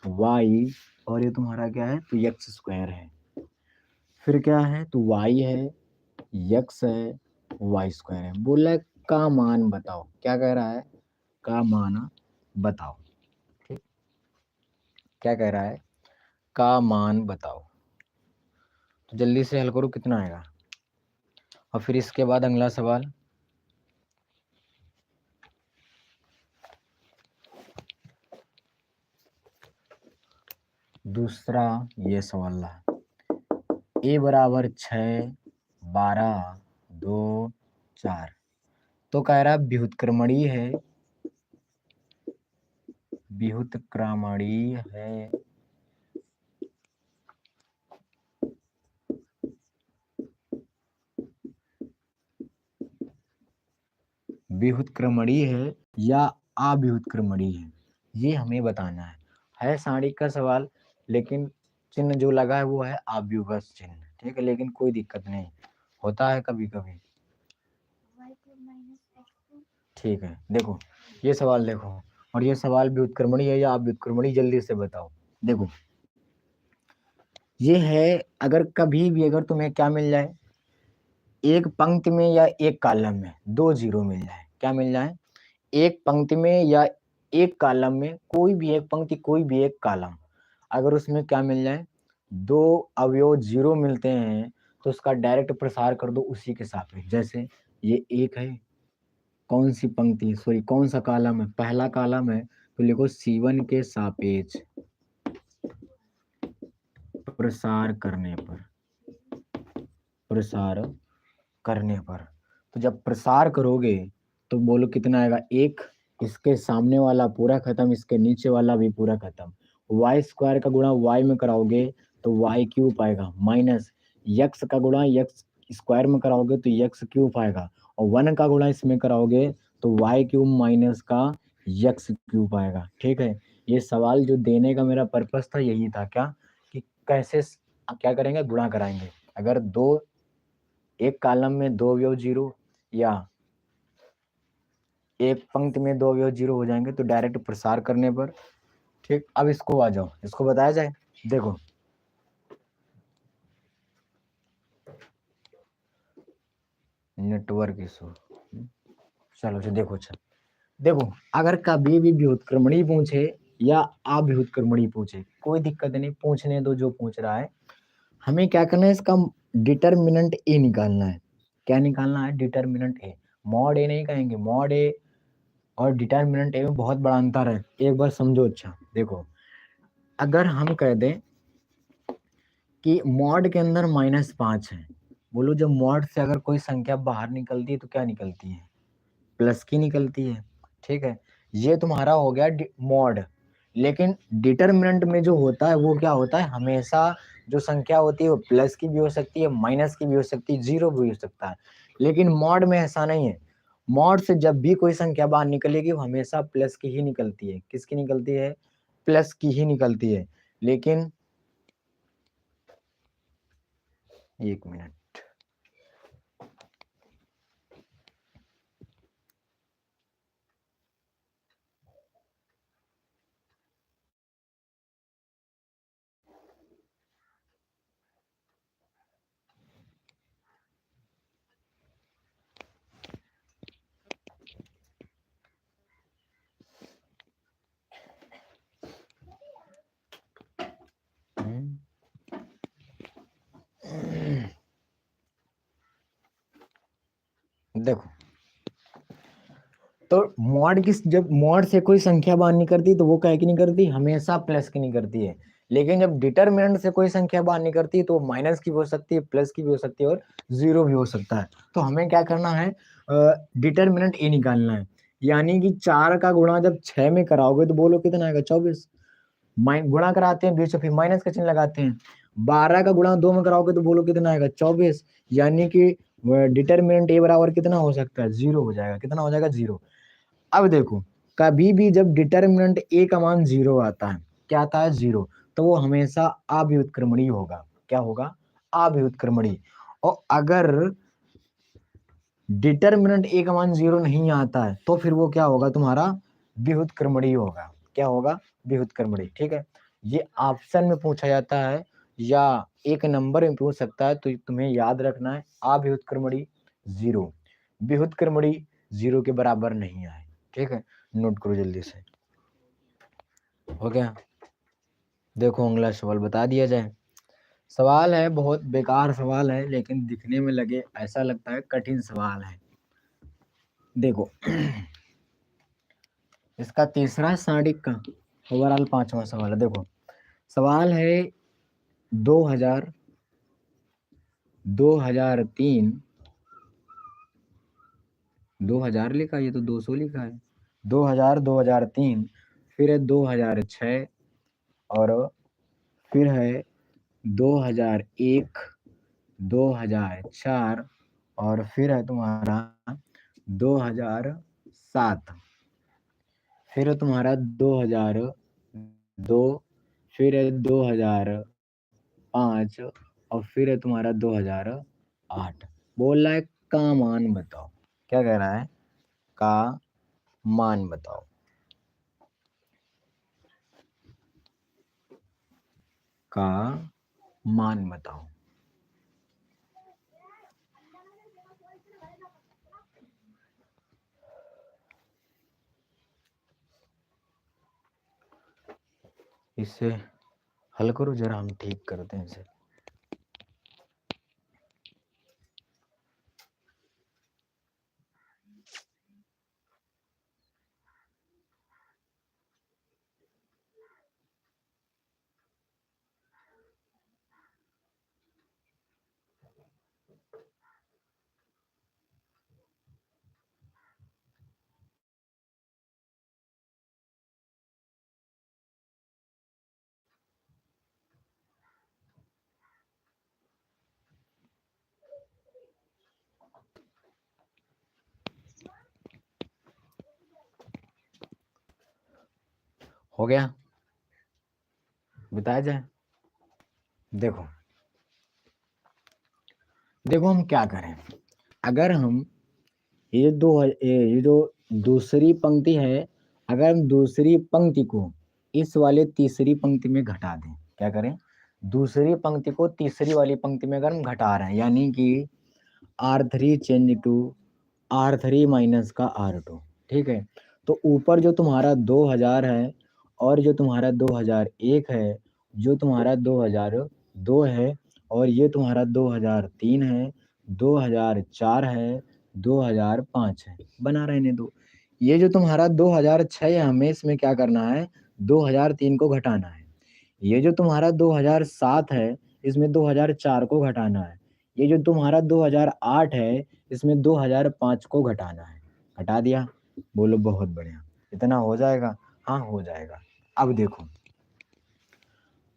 Speaker 1: वाई, और ये तुम्हारा क्या है, तो एक्स स्क्वायर है। फिर क्या है, तो वाई है, एक्स है, वाई स्क्वायर है। बोला है का मान बताओ। क्या कह रहा है? का मान बताओ। ठीक, क्या कह रहा है? का मान बताओ। तो जल्दी से हल करो, कितना आएगा। और फिर इसके बाद अगला सवाल, दूसरा ये सवाल रहा, ए बराबर 6 12 2 4। तो कह रहा व्युत्क्रमणीय है, व्युत्क्रमणीय है व्युत्क्रमणीय है या अव्युत्क्रमणीय है, ये हमें बताना है सारणिक का सवाल। लेकिन चिन्ह जो लगा है वो है अव्युगस चिन्ह। ठीक है, लेकिन कोई दिक्कत नहीं, होता है कभी कभी। ठीक है, देखो ये सवाल देखो, और ये सवाल व्युत्क्रमणीय है या अव्युत्क्रमणीय, जल्दी से बताओ। देखो ये है, अगर कभी भी अगर तुम्हें क्या मिल जाए, एक पंक्ति में या एक कॉलम में 2 0 मिल जाए, क्या मिल जाए, एक पंक्ति में या एक कॉलम में, कोई भी एक पंक्ति कोई भी एक कॉलम, अगर उसमें क्या मिल जाए, 2 अवयव 0 मिलते हैं, तो उसका डायरेक्ट प्रसार कर दो उसी के सापेक्ष। जैसे ये एक है, कौन सी पंक्ति, सॉरी कौन सा कॉलम है, पहला कॉलम है, तो लिखो C1 के सापेक्ष प्रसार करने पर, प्रसार करने पर। तो जब प्रसार करोगे तो बोलो कितना आएगा, एक, इसके सामने वाला पूरा खत्म, इसके नीचे वाला भी पूरा खत्म। वाई स्क्वायर का गुणा वाई में कराओगे तो वाई क्यूब आएगा, माइनस यक्स का गुणा यक्स स्क्वायर में कराओगे तो यक्स क्यूब आएगा, और 1 का गुणा इसमें कराओगे तो वाई क्यूब माइनस का यक्स क्यूब आएगा। ठीक है, ये सवाल जो देने का मेरा पर्पस था यही था, क्या कि कैसे क्या करेंगे, गुणा कराएंगे। अगर दो, एक कॉलम में 2 अवयव 0 या एक पंक्ति में 2 अवयव 0 हो जाएंगे तो डायरेक्ट प्रसार करने पर। ठीक, अब इसको आ जाओ, इसको बताया जाए। देखो नेटवर्क इशू, चलो अच्छा देखो, अच्छा देखो, अगर कभी भी व्युत्क्रमणी पूछे या अव्युत्क्रमणी पूछे, कोई दिक्कत नहीं, पूछने दो जो पूछ रहा है। हमें क्या करना है, इसका डिटर्मिनेंट ए निकालना है। क्या निकालना है? डिटर्मिनेंट ए। मॉड ए नहीं कहेंगे, मॉड ए और डिटर्मिनेंट ए में बहुत बड़ा अंतर है, एक बार समझो। अच्छा देखो, अगर हम कह दें कि मॉड के अंदर -5 है, बोलो जब मॉड से अगर कोई संख्या बाहर निकलती है तो क्या निकलती है, प्लस की निकलती है। ठीक है, ये तुम्हारा हो गया मॉड। लेकिन डिटर्मिनेंट में जो होता है वो क्या होता है, हमेशा जो संख्या होती है वो प्लस की भी हो सकती है, माइनस की भी हो सकती है, 0 भी हो सकता है। लेकिन मॉड में ऐसा नहीं है। मॉड से जब भी कोई संख्या बाहर निकलेगी वो हमेशा प्लस की ही निकलती है। किसकी निकलती है? प्लस की ही निकलती है। लेकिन एक मिनट, देखो, तो मॉड की जब मॉड से कोई संख्या बाहर निकलती तो वो क्या की नहीं करती, हमेशा प्लस की निकलती है। लेकिन जब डिटरमिनेंट से कोई संख्या बाहर निकलती तो माइनस की भी हो सकती है, प्लस की भी हो सकती है और जीरो भी हो सकता है। तो हमें क्या करना है, डिटरमिनेंट ए निकालना है। यानी कि 4 का गुणा जब 6 में कराओगे तो बोलो कितना आएगा, 24। गुणा कराते हैं बीच में, फिर माइनस का चिन्ह लगाते हैं। 12 का गुणा 2 में कराओगे तो बोलो कितना आएगा, 24। यानी कि डिटरमिनेंट ए बराबर कितना हो सकता है, 0 हो जाएगा। कितना हो जाएगा, 0। अब देखो, कभी भी जब डिटरमिनेंट ए का मान 0 आता है, क्या आता है, 0, तो वो हमेशा अव्युत्क्रमणीय होगा। क्या होगा, अव्युत्क्रमणीय। और अगर डिटरमिनेंट ए का मान 0 नहीं आता है तो फिर वो क्या होगा, तुम्हारा व्युत्क्रमणीय होगा। क्या होगा, व्युत्क्रमणीय। ठीक है, ये ऑप्शन में पूछा जाता है या एक नंबर में पूछ सकता है, तो तुम्हें याद रखना है अव्युत्क्रमणीय 0, व्युत्क्रमणीय 0 के बराबर नहीं आए। ठीक है, नोट करो जल्दी से। हो गया, देखो अगला सवाल बता दिया जाए। सवाल है, बहुत बेकार सवाल है, लेकिन दिखने में लगे ऐसा लगता है कठिन सवाल है। देखो इसका तीसरा सारणिक का ओवरऑल 5वां सवाल है। देखो, सवाल है 2003, 2000 लिखा है, ये तो 200 लिखा है। 2000, 2003, फिर है 2006, और फिर है 2001, 2004, और फिर है तुम्हारा 2007, फिर है तुम्हारा 2002, फिर है 2005, और फिर है तुम्हारा 2008। बोल रहा है का मान बताओ। क्या कह रहा है, का मान बताओ। का मान बताओ। इसे हल करो जरा, हम ठीक करते हैं इसे। हो गया, बताया जाए। देखो, देखो हम क्या करें। अगर हम ये जो दूसरी पंक्ति है, अगर हम दूसरी पंक्ति को इस वाले तीसरी पंक्ति में घटा दें, क्या करें, दूसरी पंक्ति को तीसरी वाली पंक्ति में अगर हम घटा रहे हैं, यानी कि R3 change to R3 minus का R2। ठीक है, तो ऊपर जो तुम्हारा 2000 है, और जो तुम्हारा 2001 है, जो तुम्हारा 2002 है, और ये तुम्हारा 2003 है, 2004 है, 2005 है, बना रहने दो। ये जो तुम्हारा 2006 है, हमें इसमें क्या करना है, 2003 को घटाना है। ये जो तुम्हारा 2007 है, इसमें 2004 को घटाना है। ये जो तुम्हारा 2008 है, इसमें 2005 को घटाना है। घटा दिया, बोलो बहुत बढ़िया। इतना हो जाएगा, हाँ हो जाएगा। अब देखो,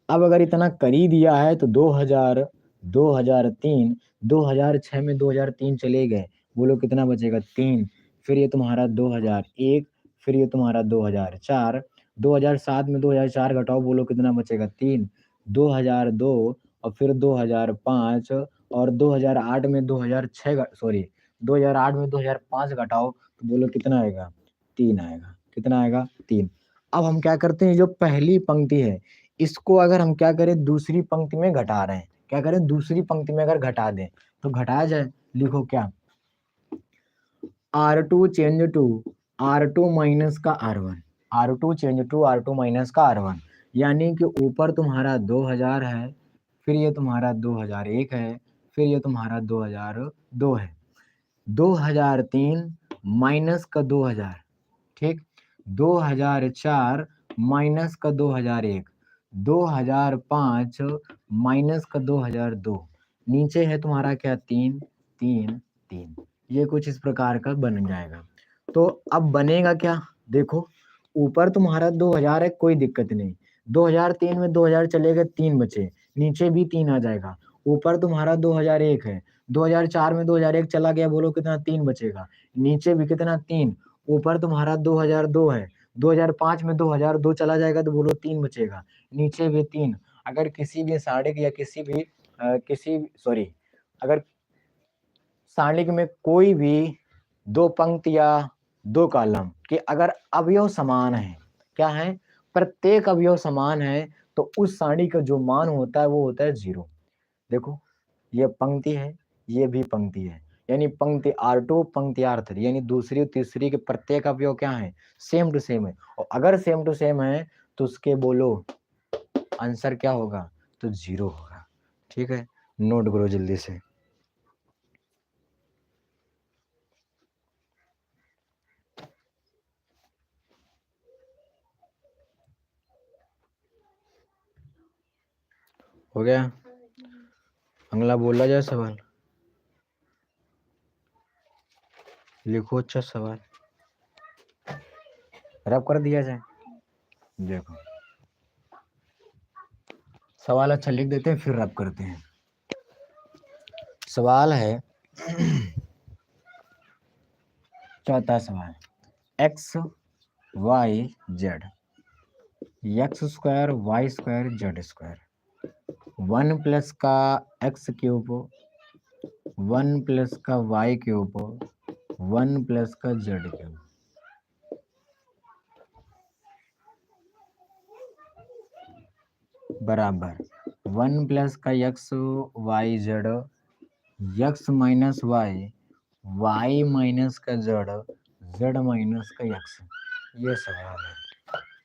Speaker 1: अब अगर इतना कर ही दिया है तो 2000, 2003, 2006 में 2003 चले गए, बोलो कितना बचेगा, 3। फिर ये तुम्हारा 2001, फिर ये तुम्हारा 2004, 2007 में 2004 घटाओ, बोलो कितना बचेगा, 3, 2002, और फिर 2005, और 2008 में 2006 सॉरी 2008 में 2005 घटाओ तो बोलो कितना आएगा, 3 आएगा। कितना आएगा, 3। अब हम क्या करते हैं, जो पहली पंक्ति है इसको अगर हम क्या करें, दूसरी पंक्ति में घटा रहे हैं, क्या करें, दूसरी पंक्ति में अगर घटा दें तो घटाया जाए। लिखो क्या, R2 change to R2 minus का R1, R2 change to R2 minus का R1। यानी कि ऊपर तुम्हारा 2000 है, फिर ये तुम्हारा 2001 है, फिर ये तुम्हारा 2002 है। 2003 माइनस का 2000, ठीक, 2004 माइनस का 2001, 2005 माइनस का 2002, नीचे है तुम्हारा क्या 3 3 3, ये कुछ इस प्रकार का बन जाएगा। तो अब बनेगा क्या, देखो ऊपर तुम्हारा 2000 है, कोई दिक्कत नहीं, 2003 में 2000 चले गए, 3 बचे, नीचे भी 3 आ जाएगा। ऊपर तुम्हारा 2001 है, 2004 में 2001 चला गया, बोलो कितना, 3 बचेगा, नीचे भी कितना 3, ऊपर तुम्हारा 2002 है, 2005 में 2002 चला जाएगा तो बोलो 3 बचेगा, नीचे भी 3। अगर किसी भी सारणिक या किसी सॉरी, अगर सारणिक में कोई भी 2 पंक्ति या 2 कॉलम के अगर अवयव समान है, क्या है, प्रत्येक अवयव समान है, तो उस सारणी का जो मान होता है वो होता है 0। देखो ये पंक्ति है, ये भी पंक्ति है, यानी पंक्ति R2 पंक्ति R3, यानी दूसरी और तीसरी के प्रत्येक अवयव क्या है, सेम टू सेम है, और अगर सेम टू सेम है तो उसके बोलो आंसर क्या होगा, तो 0 होगा। ठीक है, नोट करो जल्दी से। हो गया, अगला बोला जाए सवाल, लिखो अच्छा सवाल, रब कर दिया जाए। देखो सवाल अच्छा लिख देते हैं फिर रब करते हैं। सवाल है चौथा सवाल, x y z, x square y square z square, 1 plus का एक्स क्यूब, 1 प्लस का वाई क्यूब, 1 प्लस का जेड क्यूब, बराबर 1 प्लस का x y z, x minus y, y minus का जेड, जेड माइनस का एक्स, ये सवाल है।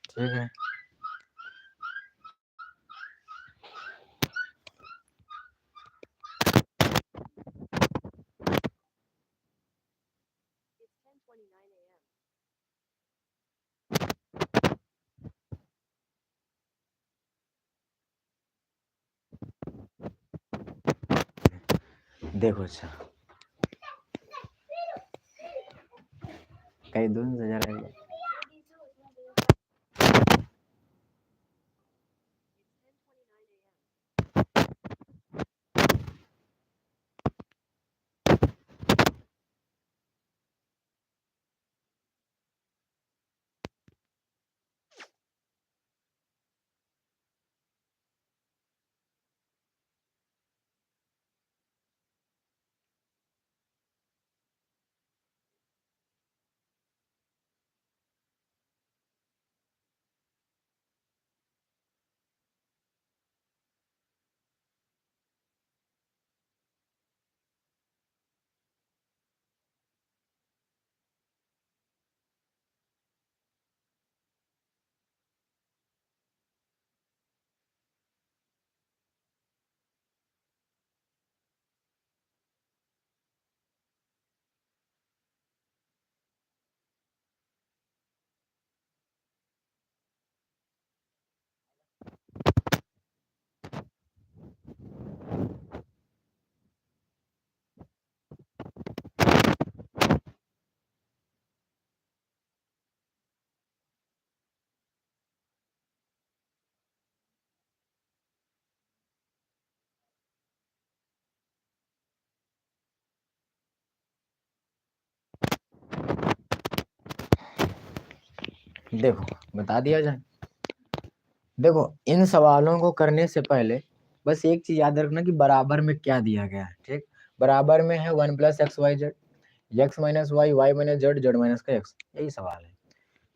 Speaker 1: ठीक है, देखो अच्छा कहीं 2000 है। देखो बता दिया जाए। देखो इन सवालों को करने से पहले बस एक चीज याद रखना कि बराबर में क्या दिया गया है। ठीक, बराबर में है 1 plus x y z, x minus y, y minus z, z minus का एक्स, यही सवाल है।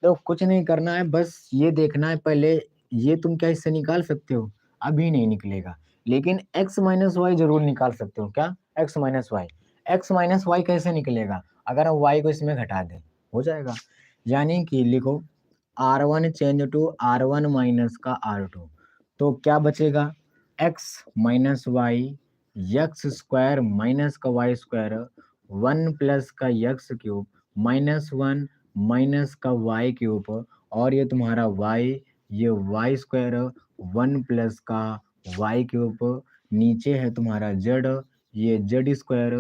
Speaker 1: तो कुछ नहीं करना है, बस ये देखना है पहले, ये तुम क्या इससे निकाल सकते हो, अभी नहीं निकलेगा, लेकिन x माइनस वाई जरूर निकाल सकते हो। क्या, x minus y, x minus y कैसे निकलेगा, अगर हम y को इसमें घटा दें, हो जाएगा, यानी कि लिखो R1 change to R1 minus का R2, तो क्या बचेगा, x minus y, x square minus का वाई स्क्वायर 1 प्लस का यक्स क्यूब माइनस 1 माइनस का वाई क्यूब और ये तुम्हारा वाई, ये वाई स्क्वायर 1 प्लस का वाई क्यूब, नीचे है तुम्हारा जेड, ये जेड स्क्वायर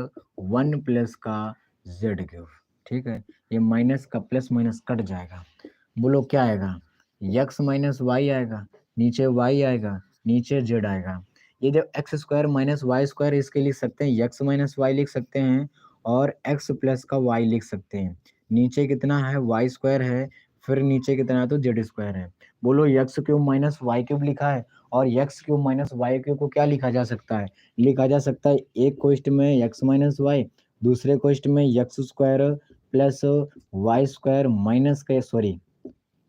Speaker 1: 1 प्लस का जेड क्यूब। ठीक है, ये माइनस का प्लस माइनस कट जाएगा। बोलो क्या आएगा, यक्स माइनस वाई आएगा, नीचे वाई आएगा, नीचे जेड आएगा। ये जो x square minus y square इसके लिख सकते हैं यक्स माइनस वाई लिख सकते हैं और एक्स प्लस का वाई लिख सकते हैं। नीचे कितना है, वाई स्क्वायर है, फिर नीचे कितना है तो जेड स्क्वायर है। बोलो x cube minus y cube लिखा है और x cube minus y cube को क्या लिखा जा सकता है, लिखा जा सकता है एक क्वेश्चन में यक्स माइनस वाई, दूसरे क्वेश्चन में x square plus y square minus का सॉरी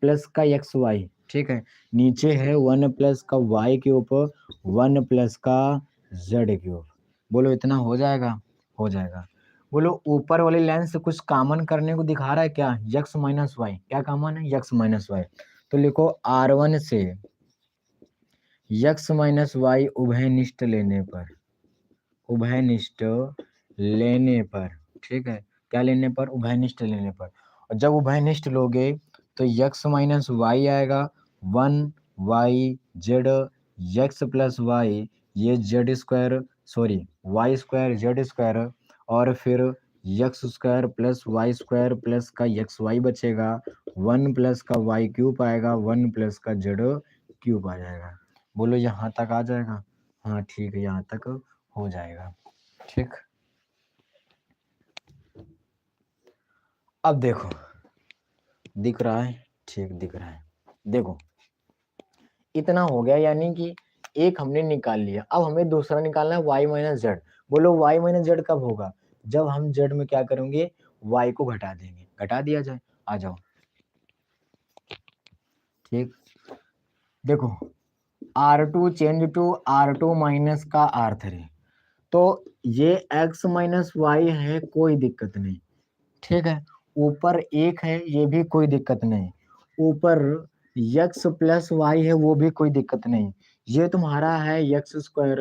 Speaker 1: प्लस का एक्स वाई। ठीक है, नीचे है 1 प्लस का वाई के ऊपर 1 प्लस का जेड क्यूब। बोलो इतना हो जाएगा, हो जाएगा। बोलो ऊपर वाली लाइन से कुछ कॉमन करने को दिखा रहा है क्या, यक्स माइनस वाई, क्या कॉमन है, यक्स माइनस वाई। तो लिखो R1 से यक्स माइनस वाई उभयनिष्ठ लेने पर, उभयनिष्ठ लेने पर, ठीक है, क्या लेने पर, उभयनिष्ठ लेने पर। और जब उभयनिष्ठ लोगे तो यक्स माइनस वाई आएगा 1 y z, x plus y ये z square sorry y square z square, और फिर x square plus y square plus का यक्स वाई बचेगा, 1 प्लस का वाई क्यूब आएगा, 1 प्लस का जेड क्यूब आ जाएगा। बोलो यहाँ तक आ जाएगा, हाँ ठीक है, यहाँ तक हो जाएगा। ठीक, अब देखो दिख रहा है, ठीक दिख रहा है। देखो इतना हो गया, यानी कि एक हमने निकाल लिया। अब हमें दूसरा निकालना है y माइनस जेड। बोलो y माइनस जेड कब होगा, जब हम z में क्या करेंगे, y को घटा देंगे। घटा दिया जाए, आ जाओ। ठीक, देखो R2 change to R2 minus का R3, तो ये x माइनस वाई है, कोई दिक्कत नहीं। ठीक है, ऊपर एक है, ये भी कोई दिक्कत नहीं। ऊपर यक्स प्लस वाई है, वो भी कोई दिक्कत नहीं। ये तुम्हारा है यक्स स्क्वायर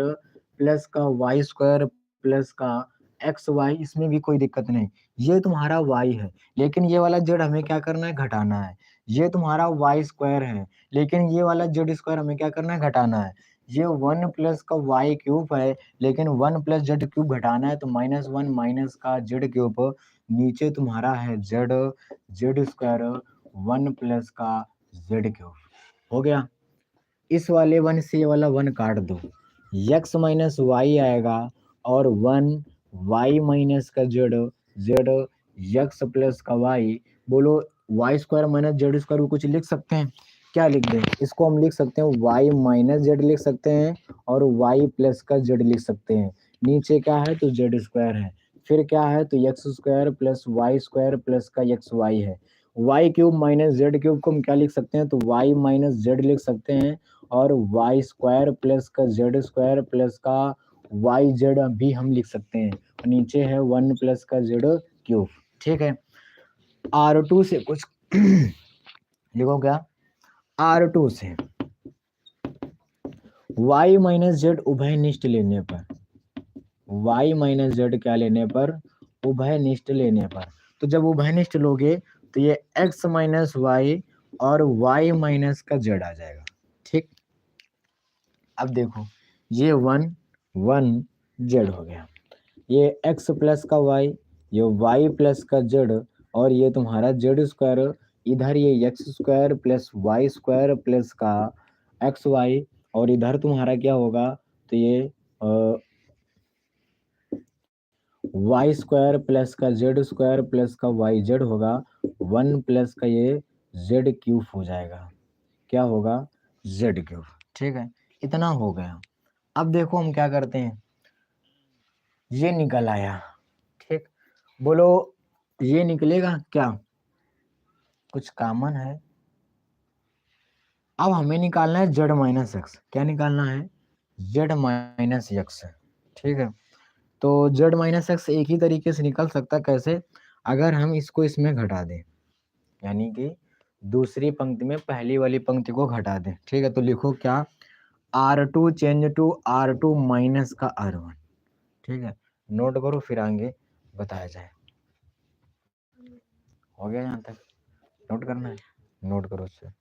Speaker 1: प्लस का वाई स्क्वायर प्लस का एक्स वाई, इसमें भी कोई दिक्कत नहीं। ये तुम्हारा वाई है, लेकिन ये वाला जेड हमें क्या करना है, घटाना है। ये तुम्हारा वाई स्क्वायर है, लेकिन ये वाला जेड स्क्वायर हमें क्या करना है, घटाना है। ये 1 प्लस का वाई क्यूब है, लेकिन 1 प्लस जेड क्यूब घटाना है, तो माइनस 1 माइनस का जेड क्यूब, नीचे तुम्हारा है जेड, जेड स्क्वायर 1 प्लस का जेड क्यूब। हो गया, इस वाले 1 से ये वाला 1 काट दो, यक्स माइनस वाई आएगा और 1 वाई माइनस का जेड, जेड यक्स प्लस का वाई। बोलो y square minus z square को कुछ लिख सकते हैं, क्या लिख दें, इसको हम लिख सकते हैं वाई माइनस जेड लिख सकते हैं और वाई प्लस का जेड लिख सकते हैं। नीचे क्या है तो जेड स्क्वायर है, फिर क्या है तो x square plus y square plus का एक्स वाई है। Y cube minus z cube को हम क्या लिख सकते हैं, तो वाई माइनस जेड लिख सकते हैं, और वाई स्क्वायर प्लस का जेड स्क्वायर प्लस का वाई जेड भी हम लिख सकते हैं, और नीचे है 1 प्लस का जेड क्यूब। ठीक है, R2 से कुछ लिखो क्या, R2 से y माइनस जेड उभयनिष्ठ लेने पर, y माइनस जेड क्या लेने पर, उभयनिष्ठ लेने पर। तो जब उभयनिष्ठ लोगे तो ये x माइनस वाई और y माइनस का z आ जाएगा। ठीक, अब देखो ये 1 1 z हो गया, ये x प्लस का y, ये y प्लस का z, और ये तुम्हारा z स्क्वायर, इधर ये x square plus y square plus का एक्स वाई, और इधर तुम्हारा क्या होगा, तो ये वाई स्क्वायर प्लस का जेड स्क्वायर प्लस का वाई जेड होगा, 1 प्लस का ये जेड क्यूब हो जाएगा। क्या होगा, जेड क्यूब। ठीक है, इतना हो गया। अब देखो हम क्या करते हैं, ये निकल आया। ठीक, बोलो ये निकलेगा क्या, कुछ कॉमन है। अब हमें निकालना है जेड माइनस एक्स, क्या निकालना है, जेड माइनस एक्स। ठीक है, तो जेड माइनस एक्स एक ही तरीके से निकल सकता है, कैसे, अगर हम इसको इसमें घटा दें, यानी कि दूसरी पंक्ति में पहली वाली पंक्ति को घटा दें। ठीक है, तो लिखो क्या, R2 change to R2 minus का R1। ठीक है, नोट करो फिर आएंगे, बताया जाए। हो गया यहाँ तक? नोट करना है, नोट करो उससे।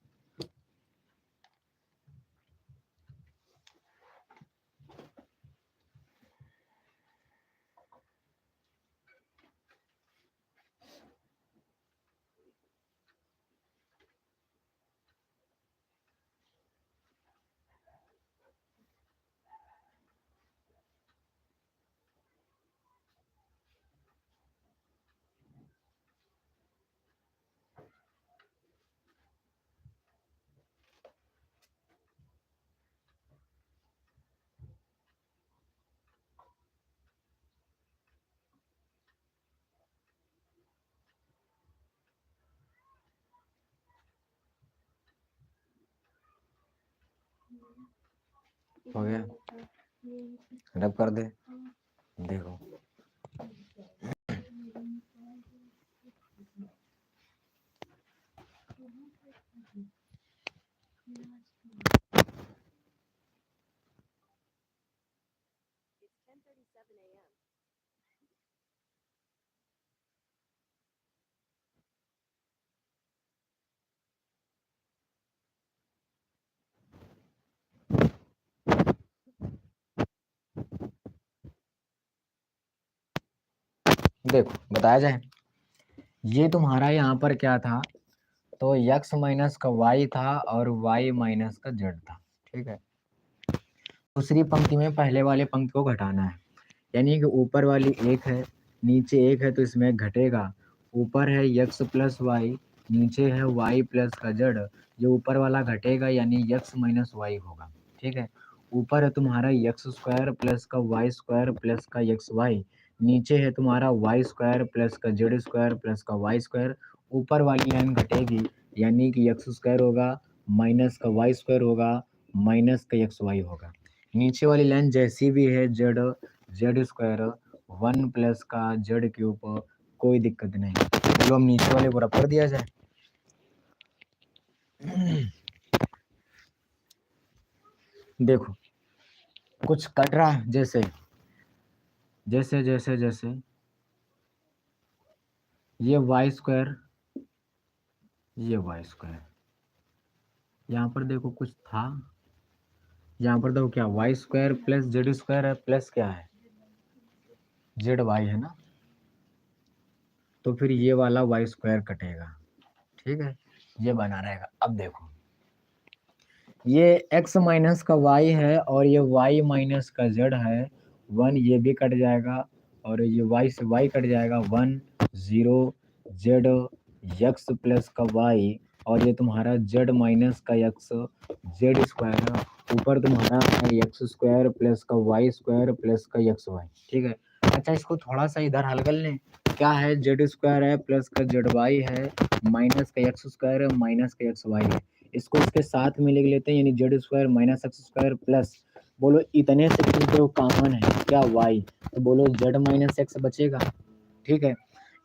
Speaker 1: हो गया? रब कर दे, देखो। देखो बताया जाए, ये तुम्हारा यहाँ पर क्या था, तो x माइनस का y था और y माइनस का z था, ठीक है। दूसरी पंक्ति में पहले वाले पंक्ति को घटाना है, यानी कि ऊपर वाली एक है, नीचे एक है, तो इसमें घटेगा। ऊपर है x प्लस वाई, नीचे है y प्लस का z, ये ऊपर वाला घटेगा यानी x माइनस वाई होगा, ठीक है। ऊपर है तुम्हारा एक्स स्क्वायर प्लस का वाई स्क्वायर प्लस का एक्स वाई, नीचे है तुम्हारा वाई स्क्वायर प्लस का जेड स्क्वायर प्लस का वाई स्क्वायर। ऊपर वाली लाइन घटेगी यानी कि एक्स स्क्वायर होगा माइनस का वाई स्क्वायर होगा माइनस का एक्स वाई होगा। नीचे वाली लाइन जैसी भी है जेड जेड स्क्वायर 1 प्लस का जेड क्यूब, कोई दिक्कत नहीं। चलो हम नीचे वाले को रब कर दिया जाए। देखो कुछ कट रहा है, जैसे जैसे जैसे जैसे ये वाई स्क्वायर, ये वाई स्क्वायर, यहाँ पर देखो कुछ था, यहाँ पर देखो क्या y square plus z square है, प्लस क्या है जेड वाई है ना, तो फिर ये वाला वाई स्क्वायर कटेगा, ठीक है, ये बना रहेगा। अब देखो ये x माइनस का y है और ये y माइनस का z है, 1 ये भी कट जाएगा और ये y से y कट जाएगा, 1 0 z x प्लस का y और ये तुम्हारा z माइनस का x z स्क्वायर, ऊपर तुम्हारा है एक्स स्क्वायर प्लस का वाई स्क्वायर प्लस का एक्स वाई, ठीक है। अच्छा इसको थोड़ा सा इधर हल कर लें, क्या है जेड स्क्वायर है प्लस का जेड वाई है माइनस का एक्स स्क्वायर है माइनस का एक्स वाई है, इसको इसके साथ में लिख लेते हैं यानी Z square minus x square plus, बोलो इतने से कुछ जो कॉमन है क्या वाई, तो बोलो जेड माइनस एक्स बचेगा, ठीक है।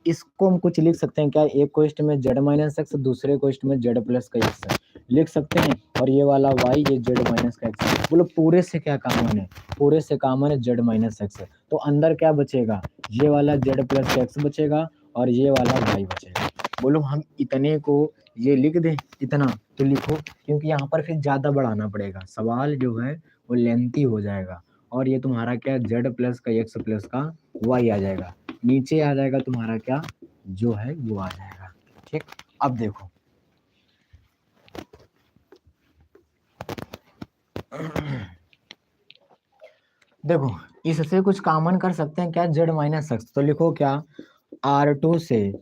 Speaker 1: इसको हम कुछ लिख सकते हैं क्या, एक क्वेश्चन में जेड माइनस एक्स, दूसरे क्वेश्चन में जेड प्लस का एक्स लिख सकते हैं, और ये वाला वाई ये जेड माइनस का एक्स, बोलो पूरे से क्या कॉमन है, पूरे से कॉमन है जेड माइनस एक्स, तो अंदर क्या बचेगा, ये वाला जेड प्लस का एक्स बचेगा और ये वाला वाई बचेगा। बोलो हम इतने को ये लिख दें इतना, तो लिखो, क्योंकि यहाँ पर फिर ज़्यादा बढ़ाना पड़ेगा, सवाल जो है वो लेंथी हो जाएगा, और ये तुम्हारा क्या जेड प्लस का एक्स प्लस का वाई आ जाएगा, नीचे आ जाएगा तुम्हारा क्या जो है वो आ जाएगा, ठीक। अब देखो देखो इससे कुछ कॉमन कर सकते हैं क्या, जेड माइनस एक्स, तो लिखो क्या R2 से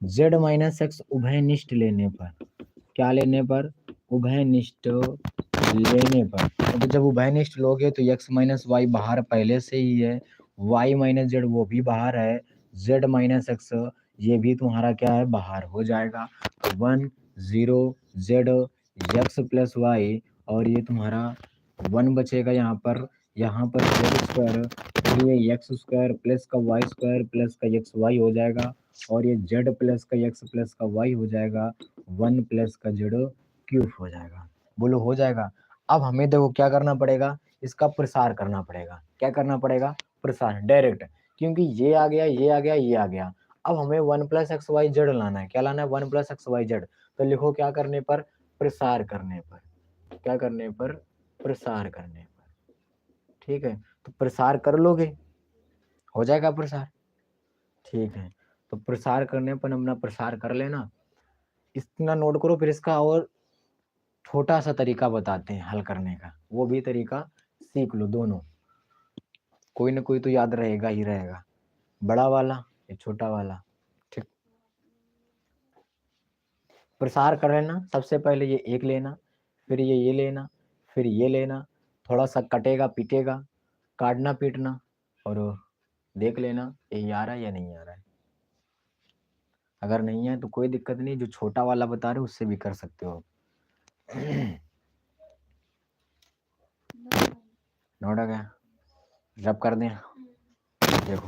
Speaker 1: जेड माइनस एक्स उभयनिष्ठ लेने पर, क्या लेने पर, उभयनिष्ठ लेने पर, तो जब उभयनिष्ठ लोगे तो x माइनस वाई बाहर पहले से ही है, y माइनस जेड वो भी बाहर है, z माइनस एक्स ये भी तुम्हारा क्या है बाहर हो जाएगा, 1 0 z x प्लस वाई और ये तुम्हारा 1 बचेगा यहाँ पर जेड स्क्वायर ये एक्स स्क्वायर प्लस का वाई स्क्वायर प्लस का एक्स वाई हो जाएगा, और ये जेड प्लस का एक्स प्लस का वाई हो जाएगा, 1 प्लस का जेड क्यूब हो जाएगा, बोलो हो जाएगा। अब हमें देखो क्या करना पड़ेगा, इसका प्रसार करना पड़ेगा, क्या करना पड़ेगा, प्रसार डायरेक्ट, क्योंकि ये आ गया, ये आ गया, ये आ गया। अब हमें 1 प्लस एक्स वाई जेड लाना है। क्या लाना है? 1 प्लस एक्स वाई जेड। तो लिखो क्या करने पर? प्रसार करने पर। क्या करने पर? प्रसार करने पर। ठीक है, तो प्रसार कर लोगे, हो जाएगा प्रसार। ठीक है, तो प्रसार करने पर अपना प्रसार कर लेना। इतना नोट करो, फिर इसका और छोटा सा तरीका बताते हैं हल करने का, वो भी तरीका सीख लो दोनों। कोई ना कोई तो याद रहेगा ही रहेगा, बड़ा वाला या छोटा वाला। ठीक, प्रसार कर लेना। सबसे पहले ये एक लेना, फिर ये लेना, फिर ये लेना। थोड़ा सा कटेगा पीटेगा, काटना पीटना, और देख लेना ये आ रहा है या नहीं आ रहा है। अगर नहीं है तो कोई दिक्कत नहीं, जो छोटा वाला बता रहे हो उससे भी कर सकते हो। नोट आ गया? रब कर दें, देखो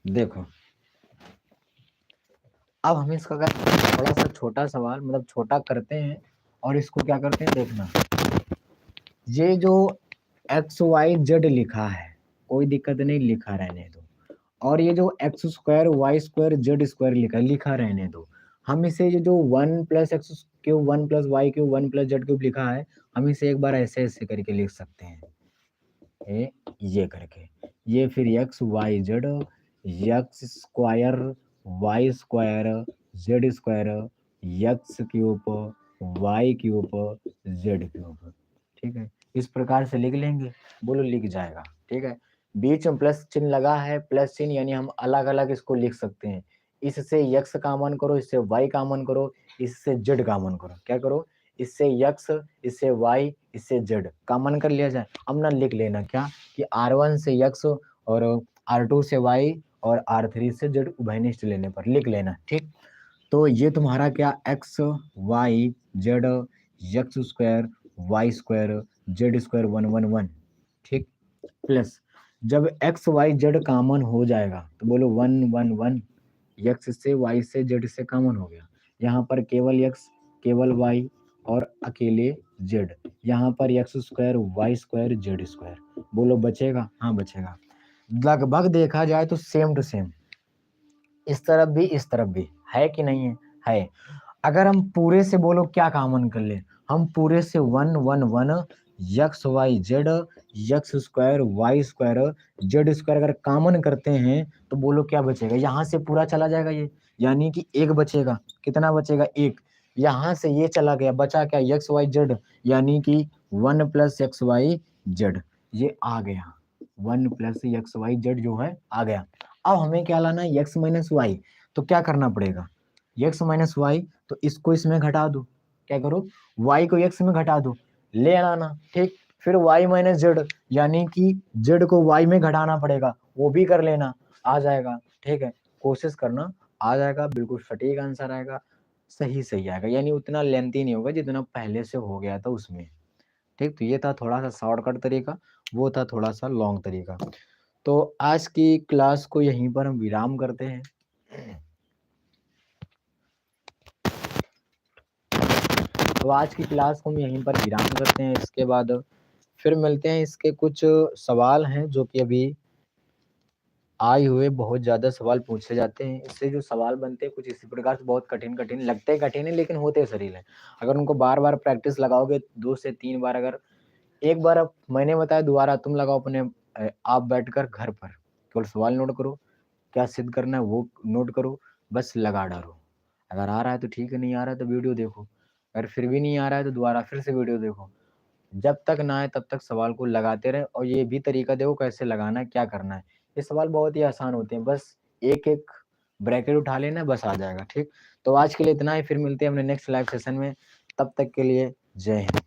Speaker 1: देखो, अब हम इसका थोड़ा सा छोटा सवाल, मतलब छोटा करते हैं, और इसको क्या करते हैं देखना। ये जो एक्स वाई जेड लिखा है, कोई दिक्कत नहीं, लिखा रहने दो। और ये जो x square y square z square लिखा रहने दो। हम इसे जो 1 plus x cube 1 plus y cube 1 plus z cube लिखा है, हम इसे एक बार ऐसे ऐसे करके लिख सकते हैं, ये करके। ये फिर x y z, x square y square z square, x cube y cube z cube. ठीक है, इस प्रकार से लिख लेंगे, बोलो लिख जाएगा। ठीक है, बीच में प्लस चिन्ह लगा है, प्लस चिन्ह यानी हम अलग अलग इसको लिख सकते हैं। इससे यक्स कॉमन करो, इससे वाई कॉमन करो, इससे जेड कॉमन करो। क्या करो? इससे यक्स, इससे वाई, इससे जेड कॉमन कर लिया जाए। अब ना लिख लेना क्या कि R1 से यक्स और R2 से वाई और R3 से जेड उभयनिष्ठ लेने पर लिख लेना। ठीक, तो ये तुम्हारा क्या x y z x square y square z square 1 1 1। ठीक, प्लस जब एक्स वाई जेड कॉमन हो जाएगा तो बोलो 1 1 1, एक्स से वाई से जेड से कॉमन हो गया। यहाँ पर केवल एक्स केवल वाई और अकेले जेड। यहाँ पर x square y square z square. बोलो बचेगा? हाँ बचेगा। लगभग देखा जाए तो सेम टू सेम, इस तरफ भी इस तरफ भी है कि नहीं है? है। अगर हम पूरे से बोलो क्या कॉमन कर ले, हम पूरे से 1 1 1 x y z x square y square z square अगर कॉमन करते हैं तो बोलो क्या बचेगा? यहाँ से पूरा चला जाएगा ये, यानी कि एक बचेगा। कितना बचेगा? एक। यहाँ से ये चला गया, बचा क्या? एक्स वाई जेड, यानी कि 1 प्लस एक्स वाई जेड, ये आ गया। 1 प्लस एक्स वाई जेड जो है आ गया। अब हमें क्या लाना है? X minus y. तो क्या करना पड़ेगा? एक्स माइनस वाई, तो इसको इसमें घटा दो। क्या करो? y को x में घटा दो, ले आना। ठीक, फिर y माइनस जेड, यानी कि z को y में घटाना पड़ेगा, वो भी कर लेना, आ जाएगा। ठीक है, कोशिश करना, आ जाएगा, बिल्कुल सटीक आंसर आएगा, सही सही आएगा, यानी उतना लेंथी नहीं होगा जितना पहले से हो गया था उसमें। ठीक, तो ये था थोड़ा सा शॉर्टकट तरीका, वो था थोड़ा सा लॉन्ग तरीका। तो आज की क्लास को यहीं पर हम विराम करते हैं। तो आज की क्लास को हम यहीं पर विराम करते हैं। इसके बाद फिर मिलते हैं। इसके कुछ सवाल हैं जो कि अभी आए हुए, बहुत ज़्यादा सवाल पूछे जाते हैं। इससे जो सवाल बनते हैं कुछ इसी प्रकार से, बहुत कठिन कठिन लगते हैं, कठिन है लेकिन होते सरल हैं। अगर उनको बार बार प्रैक्टिस लगाओगे, 2 से 3 बार, अगर एक बार अब मैंने बताया दोबारा तुम लगाओ अपने आप बैठकर घर पर, केवल सवाल नोट करो, क्या सिद्ध करना है वो नोट करो, बस लगा डालो। अगर आ रहा है तो ठीक है, नहीं आ रहा है तो वीडियो देखो, अगर फिर भी नहीं आ रहा है तो दोबारा फिर से वीडियो देखो। जब तक ना आए तब तक सवाल को लगाते रहें, और ये भी तरीका देखो कैसे लगाना है, क्या करना है। ये सवाल बहुत ही आसान होते हैं, बस एक एक ब्रैकेट उठा लेना, बस आ जाएगा। ठीक, तो आज के लिए इतना ही, फिर मिलते हैं अपने नेक्स्ट लाइव सेशन में। तब तक के लिए जय हिंद।